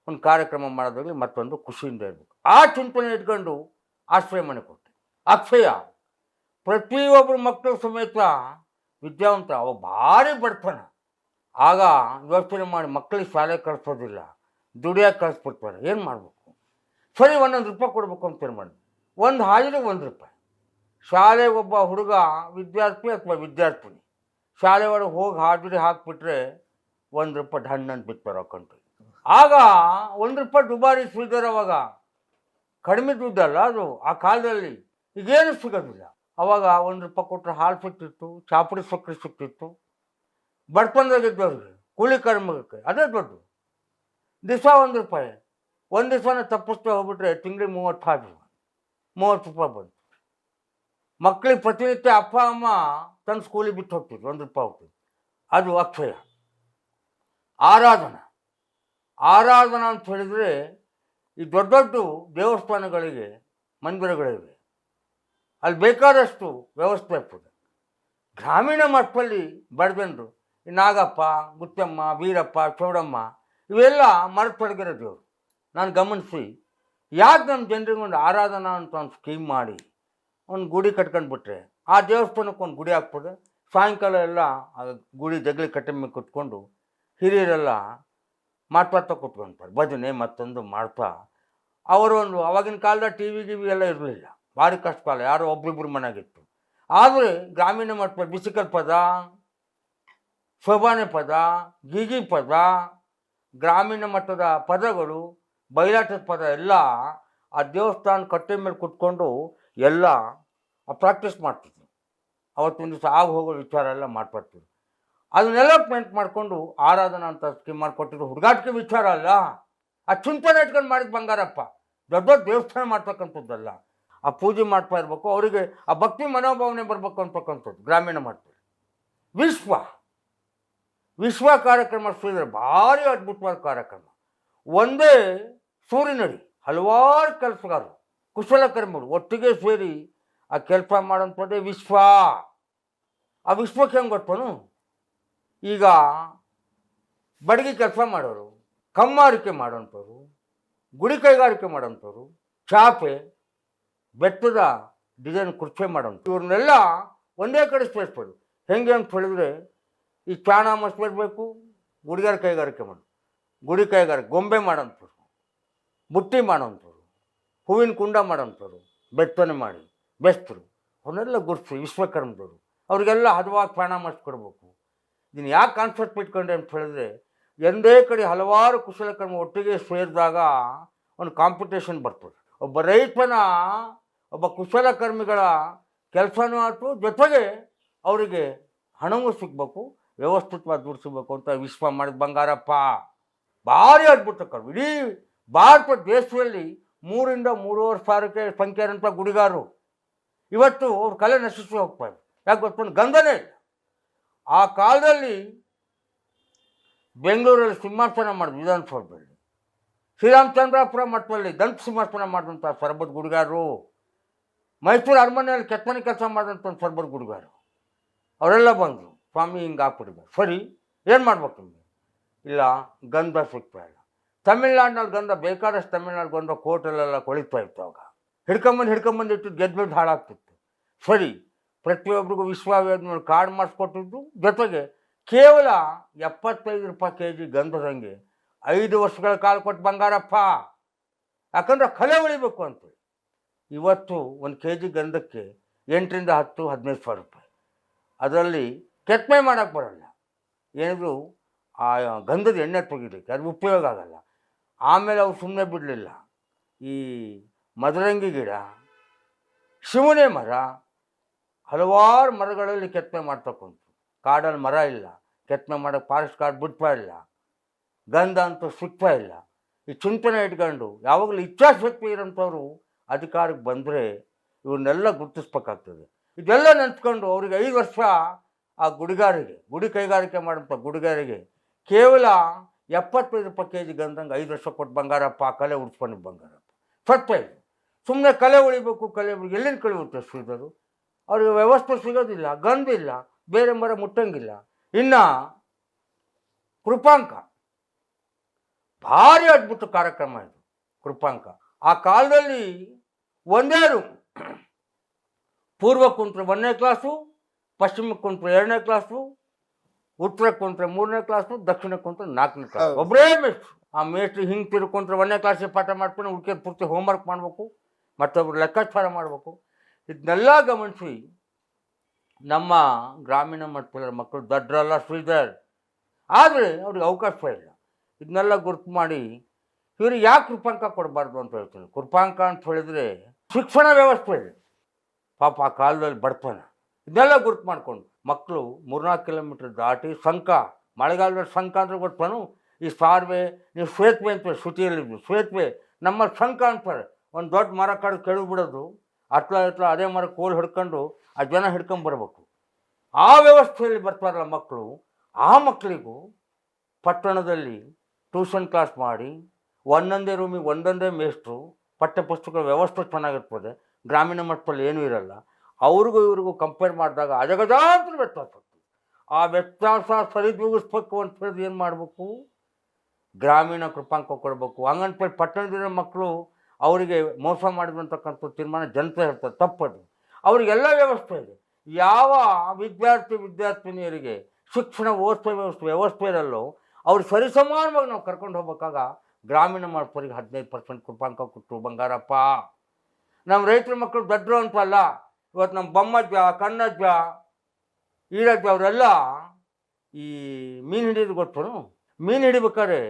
ಒಂದು ಕಾರ್ಯಕ್ರಮ ಮಾಡೋದಾಗಲಿ ಮತ್ತೊಂದು ಖುಷಿಯಿಂದ ಇರಬೇಕು. ಆ ಚಿಂತನೆ ಇಟ್ಕೊಂಡು ಆಶ್ರಯ ಮನೆ ಕೊಟ್ಟೆ. ಅಕ್ಷಯ ಪ್ರತಿಯೊಬ್ಬರು ಮಕ್ಕಳು ಸಮೇತ ವಿದ್ಯಾವಂತ, ಅವ ಭಾರಿ ಬಡತನ. ಆಗ ಯೋಚನೆ ಮಾಡಿ ಮಕ್ಕಳಿಗೆ ಶಾಲೆ ಕಳಿಸೋದಿಲ್ಲ, ದುಡಿಯೋಕೆ ಕಳಿಸ್ಬಿಡ್ತಾರೆ. ಏನು ಮಾಡಬೇಕು, ಸರಿ 1 ರೂಪಾಯಿ ಕೊಡಬೇಕು ಅಂತ ಮಾಡಿ, ಒಂದು ಹಾಲಿಗೆ 1 ರೂಪಾಯಿ. ಶಾಲೆಗೆ ಒಬ್ಬ ಹುಡುಗ ವಿದ್ಯಾರ್ಥಿ ಅಥವಾ ವಿದ್ಯಾರ್ಥಿನಿ ಶಾಲೆ ಒಳಗೆ ಹೋಗಿ ಹಾಜರಿ ಹಾಕಿಬಿಟ್ರೆ 1 ರೂಪಾಯಿ ಹಣ್ಣನ್ನು ಬಿಡ್ತಾರೆ ಅಕೌಂಟಿಗೆ. ಆಗ 1 ರೂಪಾಯಿ ದುಬಾರಿ ಶ್ರೀಧರ್, ಅವಾಗ ಕಡಿಮೆ ದುಡ್ಡಲ್ಲ ಅದು ಆ ಕಾಲದಲ್ಲಿ, ಈಗೇನು ಸಿಗೋದಿಲ್ಲ. ಅವಾಗ 1 ರೂಪಾಯಿ ಕೊಟ್ಟರೆ ಹಾಲು ಸಿಕ್ತಿತ್ತು, ಚಾಪುಡಿ ಸಕ್ಕರೆ ಸಿಕ್ತಿತ್ತು. ಬಡತನದಾಗಿದ್ದವ್ರಿಗೆ ಕೂಲಿ ಕರ್ಮಕ್ಕೆ ಅದೇ ದೊಡ್ಡ. ದಿವಸ 1 ರೂಪಾಯಿ, ಒಂದು ದಿವಸನ ತಪ್ಪಿಸ್ತಾ ಹೋಗ್ಬಿಟ್ರೆ ತಿಂಗಳಿಗೆ 30 ರೂಪಾಯಿ ಬಂತು. ಮಕ್ಕಳಿಗೆ ಪ್ರತಿನಿತ್ಯ ಅಪ್ಪ ಅಮ್ಮ ತನ್ನ ಸ್ಕೂಲಿಗೆ ಬಿಟ್ಟು ಹೋಗ್ತಿದ್ರು, 1 ರೂಪಾಯಿ ಹೋಗ್ತಿದ್ರು. ಅದು ಅಕ್ಷಯ. ಆರಾಧನಾ ಅಂತ ಹೇಳಿದರೆ ಈ ದೊಡ್ಡ ದೊಡ್ಡ ದೇವಸ್ಥಾನಗಳಿಗೆ ಮಂದಿರಗಳಿವೆ, ಅಲ್ಲಿ ಬೇಕಾದಷ್ಟು ವ್ಯವಸ್ಥೆ ಆಗ್ತದೆ. ಗ್ರಾಮೀಣ ಮಟ್ಟದಲ್ಲಿ ಬಡಜನರು ಈ ನಾಗಪ್ಪ, ಗುತ್ತಮ್ಮ, ವೀರಪ್ಪ, ಚೌಡಮ್ಮ ಇವೆಲ್ಲ ಮರತೊಡಗಿರೋ ದೇವರು. ನಾನು ಗಮನಿಸಿ ಯಾಕೆ ನಮ್ಮ ಜನರಿಗೆ ಒಂದು ಆರಾಧನಾ ಅಂತ ಒಂದು ಸ್ಕೀಮ್ ಮಾಡಿ ಒಂದು ಗುಡಿ ಕಟ್ಕೊಂಡ್ಬಿಟ್ರೆ ಆ ದೇವಸ್ಥಾನಕ್ಕೆ ಒಂದು ಗುಡಿ ಹಾಕ್ಬೋದು. ಸಾಯಂಕಾಲ ಎಲ್ಲ ಆ ಗುಡಿ ಜಗಲಿ ಕಟ್ಟೆ ಮೇಲೆ ಕುತ್ಕೊಂಡು ಹಿರಿಯರೆಲ್ಲ ಮಾತಾಡ್ತಾ ಕೂತ್ಕೊಂತಾರೆ, ಭಜನೆ ಮತ್ತೊಂದು ಮಾಡ್ತಾ. ಅವರೊಂದು ಅವಾಗಿನ ಕಾಲದ ಟಿ ವಿ ಗಿವಿ ಎಲ್ಲ ಇರಲಿಲ್ಲ, ಭಾರಿ ಕಷ್ಟ ಕಾಲ, ಯಾರೋ ಒಬ್ರಿಬ್ರು ಮನೆಯಾಗಿತ್ತು. ಆದರೆ ಗ್ರಾಮೀಣ ಮಟ್ಟದಲ್ಲಿ ಬಿಸಿಕಲ್ ಪದ, ಶೋಭಾನೆ ಪದ, ಗೀಗಿ ಪದ, ಗ್ರಾಮೀಣ ಮಟ್ಟದ ಪದಗಳು, ಬಯಲಾಟದ ಪದ ಎಲ್ಲ ಆ ದೇವಸ್ಥಾನ ಕಟ್ಟೆ ಮೇಲೆ ಕುತ್ಕೊಂಡು ಎಲ್ಲ ಪ್ರಾಕ್ಟೀಸ್ ಮಾಡ್ತಿದ್ವಿ. ಅವತ್ತೊಂದು ದಿವಸ ಆಗ ಹೋಗೋ ವಿಚಾರ ಎಲ್ಲ ಮಾಡ್ಕೊಡ್ತೀವಿ. ಅದನ್ನೆಲ್ಲ ಪೇಂಟ್ ಮಾಡಿಕೊಂಡು ಆರಾಧನಾ ಅಂತ ಸ್ಕೀಮ್ ಮಾಡಿಕೊಟ್ಟಿದ್ರು. ಹುಡುಗಾಟಿಕೆ ವಿಚಾರ ಅಲ್ಲ, ಆ ಚಿಂತನೆ ಇಟ್ಕೊಂಡು ಮಾಡಿದ ಬಂಗಾರಪ್ಪ. ದೊಡ್ಡ ದೊಡ್ಡ ದೇವಸ್ಥಾನ ಮಾಡ್ತಕ್ಕಂಥದ್ದಲ್ಲ. ಆ ಪೂಜೆ ಮಾಡ್ತಾ ಇರಬೇಕು, ಅವರಿಗೆ ಆ ಭಕ್ತಿ ಮನೋಭಾವನೆ ಬರಬೇಕು ಅಂತಕ್ಕಂಥದ್ದು ಗ್ರಾಮೀಣ ಮಟ್ಟದಲ್ಲಿ. ವಿಶ್ವ ಕಾರ್ಯಕ್ರಮ ಶ್ರೀಧರ್ ಭಾರಿ ಅದ್ಭುತವಾದ ಕಾರ್ಯಕ್ರಮ. ಒಂದೇ ಸೂರಿನಡಿ ಹಲವಾರು ಕೆಲಸಗಾರರು ಕುಶಲಕರ್ಮಿಗಳು ಒಟ್ಟಿಗೆ ಸೇರಿ ಆ ಕೆಲಸ ಮಾಡೋಂಥದ್ದೇ ವಿಶ್ವ. ಆ ವಿಶ್ವಕ್ಕೆ ಹೆಂಗೆ ಗೊತ್ತನು? ಈಗ ಬಡಗಿ ಕೆಲಸ ಮಾಡೋರು, ಕಮ್ಮಾರಿಕೆ ಮಾಡೋಂಥವ್ರು, ಗುಡಿ ಕೈಗಾರಿಕೆ ಮಾಡೋಂಥವ್ರು, ಚಾಪೆ ಬೆಟ್ಟದ ಡಿಸೈನ್ ಕುರ್ಚೆ ಮಾಡೋಂಥ ಇವ್ರನ್ನೆಲ್ಲ ಒಂದೇ ಕಡೆ ಸೇರಿಸ್ಬೋದು. ಹೆಂಗೆ ಅಂತ ಹೇಳಿದ್ರೆ, ಈ ಚಾಣ ಮಸ್ಬೇಕು, ಗುಡಿಗಾರ ಕೈಗಾರಿಕೆ ಗುಡಿ ಕೈಗಾರಿಕೆ, ಗೊಂಬೆ ಮಾಡೋಂಥವ್ರು, ಬುಟ್ಟಿ ಮಾಡೋಂಥವ್ರು, ಹೂವಿನ ಕುಂಡ ಮಾಡೋಂಥವ್ರು, ಬೆತ್ತನೆ ಮಾಡಿ ಬೆಸ್ತರು, ಅವನ್ನೆಲ್ಲ ಗುರುತಿಸಿ ವಿಶ್ವಕರ್ಮದವರು. ಅವ್ರಿಗೆಲ್ಲ ಹದವಾಗಿ ಪ್ರಾಣ ಮಾಡಿಸ್ಕೊಡ್ಬೇಕು. ಇದನ್ನು ಯಾಕೆ ಕಾನ್ಸೆಪ್ಟ್ ಇಟ್ಕೊಂಡೆ ಅಂತ ಹೇಳಿದ್ರೆ, ಒಂದೇ ಕಡೆ ಹಲವಾರು ಕುಶಲಕರ್ಮ ಒಟ್ಟಿಗೆ ಸೇರಿದಾಗ ಒಂದು ಕಾಂಪಿಟೇಷನ್ ಬರ್ತದೆ. ಒಬ್ಬ ರೈತನ, ಒಬ್ಬ ಕುಶಲಕರ್ಮಿಗಳ ಕೆಲಸನೂ ಆಯ್ತು, ಜೊತೆಗೆ ಅವರಿಗೆ ಹಣವೂ ಸಿಗಬೇಕು, ವ್ಯವಸ್ಥಿತವಾಗಿ ದುಡ್ಡು ಸಿಗಬೇಕು ಅಂತ ವಿಶ್ವ ಮಾಡಿದ ಬಂಗಾರಪ್ಪ. ಭಾರಿ ಅದ್ಭುತ ಕರ್ಮ. ಇಡೀ ಭಾರತ ದೇಶದಲ್ಲಿ 3,000 to 3,500 ಸಂಖ್ಯೆ ಇರೋಂಥ ಗುಡಿಗಾರರು ಇವತ್ತು ಅವ್ರ ಕಲೆ ನಶಿಸಿ ಹೋಗ್ತಾ ಇದೆ. ಯಾಕೆ ಗೊತ್ತೊಂದು ಗಂಧನೇ ಇಲ್ಲ. ಆ ಕಾಲದಲ್ಲಿ ಬೆಂಗಳೂರಲ್ಲಿ ಸಿಂಹಾಸನ ಮಾಡಿದ್ರು, ವಿಧಾನಸೌಧದಲ್ಲಿ. ಶ್ರೀರಾಮಚಂದ್ರಾಪುರ ಮಠದಲ್ಲಿ ದಂತ ಸಿಂಹಾಸನ ಮಾಡಿದಂಥ ಸರಬದ ಗುಡಿಗಾರರು, ಮೈಸೂರು ಅರಮನೆಯಲ್ಲಿ ಕೆತ್ತನೆ ಕೆಲಸ ಮಾಡಿದಂಥ ಒಂದು ಸರಬದ ಗುಡಿಗಾರರು, ಅವರೆಲ್ಲ ಬಂದರು. ಸ್ವಾಮಿ ಹಿಂಗೆ ಹಾಕ್ಬಿಟ್ಟಿದ್ದಾರೆ, ಸರಿ ಏನು ಮಾಡ್ಬೇಕು ನಿಮಗೆ? ಇಲ್ಲ, ಗಂಧ ಸಿಗ್ತಾ ಇಲ್ಲ. ತಮಿಳ್ನಾಡಿನಲ್ಲಿ ಗಂಧ ಬೇಕಾದಷ್ಟು, ತಮಿಳ್ನಾಡು ಗಂಧ ಕೋಟೆಲೆಲ್ಲ ಕೊಳಿತಾ ಇತ್ತು. ಅವಾಗ ಹಿಡ್ಕೊಂಬಂದು ಇಟ್ಟು ಗೆದ್ದು ಹಾಳಾಗ್ತಿತ್ತು. ಸರಿ, ಪ್ರತಿಯೊಬ್ಬರಿಗೂ ವಿಶ್ವವೇದ ಕಾರ್ಡ್ ಮಾಡಿಸ್ಕೊಟ್ಟಿದ್ದು, ಜೊತೆಗೆ ಕೇವಲ 75 ರೂಪಾಯಿ kg ಗಂಧದಂಗೆ 5 ವರ್ಷಗಳ ಕಾಲ ಕೊಟ್ಟು ಬಂಗಾರಪ್ಪ. ಯಾಕಂದ್ರೆ ಕಲೆ ಉಳಿಬೇಕು ಅಂತೇಳಿ ಇವತ್ತು 1 kg ಗಂಧಕ್ಕೆ 8,000 to 10, 15 ಸಾವಿರ ರೂಪಾಯಿ. ಅದರಲ್ಲಿ ಕೆತ್ತನೆ ಮಾಡೋಕ್ಕೆ ಬರೋಲ್ಲ, ಏನಿದ್ರು ಆ ಗಂಧದ ಎಣ್ಣೆ ತೆಗಿಲಿಕ್ಕೆ ಅದು ಉಪಯೋಗ ಆಗಲ್ಲ. ಆಮೇಲೆ ಅವ್ರು ಸುಮ್ಮನೆ ಬಿಡಲಿಲ್ಲ. ಈ ಮದರಂಗಿ ಗಿಡ, ಶಿವನೇ ಮರ, ಹಲವಾರು ಮರಗಳಲ್ಲಿ ಕೆತ್ತನೆ ಮಾಡ್ತಕ್ಕಂಥ. ಕಾಡಲ್ಲಿ ಮರ ಇಲ್ಲ, ಕೆತ್ತನೆ ಮಾಡೋಕ್ಕೆ ಫಾರೆಸ್ಟ್ ಕಾರ್ಡ್ ಬಿಡ್ತಾ ಇಲ್ಲ, ಗಂಧ ಅಂತೂ ಸಿಗ್ತಾ ಇಲ್ಲ. ಈ ಚಿಂತನೆ ಇಟ್ಕೊಂಡು ಯಾವಾಗಲೂ ಇಚ್ಛಾಶಕ್ತಿ ಇರೋಂಥವ್ರು ಅಧಿಕಾರಕ್ಕೆ ಬಂದರೆ ಇವನ್ನೆಲ್ಲ ಗುರುತಿಸ್ಬೇಕಾಗ್ತದೆ. ಇದೆಲ್ಲ ನೆನ್ಸ್ಕೊಂಡು ಅವ್ರಿಗೆ 5 ವರ್ಷ ಆ ಗುಡಿಗಾರಿಗೆ, ಗುಡಿ ಕೈಗಾರಿಕೆ ಮಾಡೋಂಥ ಗುಡಿಗಾರಿಗೆ ಕೇವಲ 75 ರೂಪಾಯಿ kg ಗಂಧಂಗೆ 5 ವರ್ಷ ಕೊಟ್ಟು ಬಂಗಾರಪ್ಪ. ಕಲೆ ಉಡ್ಸ್ಕೊಂಡು ಬಂಗಾರಪ್ಪ ಸತ್ಯ ಇದು. ಸುಮ್ಮನೆ ಕಲೆ ಉಳಿಬೇಕು, ಕಲೆ ಎಲ್ಲಿಂದ ಕಳಿಯುತ್ತೆ ಶ್ರೀಧರು? ಅವ್ರಿಗೆ ವ್ಯವಸ್ಥೆ ಸಿಗೋದಿಲ್ಲ, ಗಂಧ ಇಲ್ಲ, ಬೇರೆ ಮರ ಮುಟ್ಟಂಗಿಲ್ಲ. ಇನ್ನು ಕೃಪಾಂಕ ಭಾರಿ ಅದ್ಭುತ ಕಾರ್ಯಕ್ರಮ ಇದು. ಕೃಪಾಂಕ ಆ ಕಾಲದಲ್ಲಿ ಒಂದೇ ರೂಮ್, ಪೂರ್ವಕ್ಕೆ ಕುಂತ್ರೆ 1ನೇ ಕ್ಲಾಸು, ಪಶ್ಚಿಮಕ್ಕೆ ಕುಂತ್ರೆ 2ನೇ ಕ್ಲಾಸು, ಉತ್ತರಕ್ಕೆ ಕುಂತ್ರೆ 3ನೇ ಕ್ಲಾಸು, ದಕ್ಷಿಣಕ್ಕೆ ಕುಂತ್ರೆ 4ನೇ ಕ್ಲಾಸ್. ಒಬ್ಬರೇ ಮೇಷ್ಟ್ರು. ಆ ಮೇಷ್ಟ್ರು ಹಿಂಗೆ ತಿರ್ಕೊಂಡ್ರೆ 1ನೇ ಕ್ಲಾಸಿಗೆ ಪಾಠ ಮಾಡ್ಕೊಂಡು ಉಳ್ಕೆ ಪೂರ್ತಿ ಹೋಮ್ವರ್ಕ್ ಮಾಡಬೇಕು, ಮತ್ತೊಬ್ರು ಲೆಕ್ಕಾಚಾರ ಮಾಡಬೇಕು. ಇದನ್ನೆಲ್ಲ ಗಮನಿಸಿ ನಮ್ಮ ಗ್ರಾಮೀಣ ಮಟ್ಟದ ಮಕ್ಕಳು ದಡ್ರಲ್ಲ ಶ್ರೀಧರ್, ಆದರೆ ಅವ್ರಿಗೆ ಅವಕಾಶ ಇಲ್ಲ. ಇದನ್ನೆಲ್ಲ ಗುರುತು ಮಾಡಿ ಇವ್ರಿಗೆ ಯಾಕೆ ಕೃಪಾಂಕ ಕೊಡಬಾರ್ದು ಅಂತ ಹೇಳ್ತೀನಿ. ಕೃಪಾಂಕ ಅಂತ ಹೇಳಿದ್ರೆ ಶಿಕ್ಷಣ ವ್ಯವಸ್ಥೆ ಇದೆ. ಪಾಪ ಆ ಕಾಲದಲ್ಲಿ ಬಡತನ, ಇದನ್ನೆಲ್ಲ ಗುರುತು ಮಾಡಿಕೊಂಡು ಮಕ್ಕಳು 3-4 ಕಿಲೋಮೀಟ್ರ್ ದಾಟಿ ಸಂಕ, ಮಳೆಗಾಲದಲ್ಲಿ ಸಂಕ ಅಂದ್ರೆ ಗೊತ್ತಾನು, ಈ ಸಾರ್ವೆ, ನೀವು ಸೇತುವೆ ಅಂತಾರೆ ಸಿಟಿಯಲ್ಲಿ, ಸೇತುವೆ ನಮ್ಮಲ್ಲಿ ಸಂಕ ಅಂತಾರೆ. ಒಂದು ದೊಡ್ಡ ಮರ ಕಡೆ ಕೆಳಗೆ ಬಿಡೋದು, ಅಟ್ಲ ಅದೇ ಮರ ಕೋಲ್ ಹಿಡ್ಕೊಂಡು ಆ ಜನ ಹಿಡ್ಕೊಂಬರ್ಬೇಕು. ಆ ವ್ಯವಸ್ಥೆಯಲ್ಲಿ ಬರ್ತಾರಲ್ಲ ಮಕ್ಕಳು. ಆ ಮಕ್ಕಳಿಗೂ ಪಟ್ಟಣದಲ್ಲಿ ಟ್ಯೂಷನ್ ಕ್ಲಾಸ್ ಮಾಡಿ, ಒಂದೊಂದೇ ರೂಮಿಗೆ ಒಂದೊಂದೇ ಮೇಷ್ಟ್ರು, ಪಠ್ಯಪುಸ್ತಕಗಳ ವ್ಯವಸ್ಥೆ ಚೆನ್ನಾಗಿರ್ತದೆ. ಗ್ರಾಮೀಣ ಮಟ್ಟದಲ್ಲಿ ಏನೂ ಇರಲ್ಲ. ಅವ್ರಿಗೂ ಇವ್ರಿಗೂ ಕಂಪೇರ್ ಮಾಡಿದಾಗ ಅಜಗಜಾಂತರ ವ್ಯತ್ಯಾಸ. ಆ ವ್ಯತ್ಯಾಸ ಸರಿದೂಗಿಸ್ಬೇಕು ಅಂತ ಹೇಳಿದ್ರೆ ಏನು ಮಾಡಬೇಕು? ಗ್ರಾಮೀಣ ಕೃಪಾಂಕ ಕೊಡಬೇಕು. ಹಂಗಂತೇಳಿ ಪಟ್ಟಣದ ಮಕ್ಕಳು ಅವರಿಗೆ ಮೋಸ ಮಾಡಿದಂತಕ್ಕಂಥ ತೀರ್ಮಾನ ಜನತೆ ಹೇಳ್ತಾರೆ, ತಪ್ಪದು. ಅವರಿಗೆಲ್ಲ ವ್ಯವಸ್ಥೆ ಇದೆ. ಯಾವ ವಿದ್ಯಾರ್ಥಿನಿಯರಿಗೆ ಶಿಕ್ಷಣ ವ್ಯವಸ್ಥೆಯಲ್ಲೂ ಅವ್ರು ಸರಿಸಮಾನವಾಗಿ ನಾವು ಕರ್ಕೊಂಡು ಹೋಗ್ಬೇಕಾಗ ಗ್ರಾಮೀಣ ಮಕ್ಕಳಿಗೆ 15% ಕೃಪಾಂಕ ಕೊಟ್ಟರು ಬಂಗಾರಪ್ಪ. ನಮ್ಮ ರೈತರ ಮಕ್ಕಳು ದಡ್ರು ಅಂತಲ್ಲ. ಇವತ್ತು ನಮ್ಮ ಬೊಮ್ಮಜ್ಜ, ಕಣ್ಣಜ್ಜ, ಈರಜ್ಜ ಅವರೆಲ್ಲ ಈ ಮೀನು ಹಿಡಿಯೋದು ಗೊತ್ತು. ಮೀನು ಹಿಡಿಬೇಕಾದ್ರೆ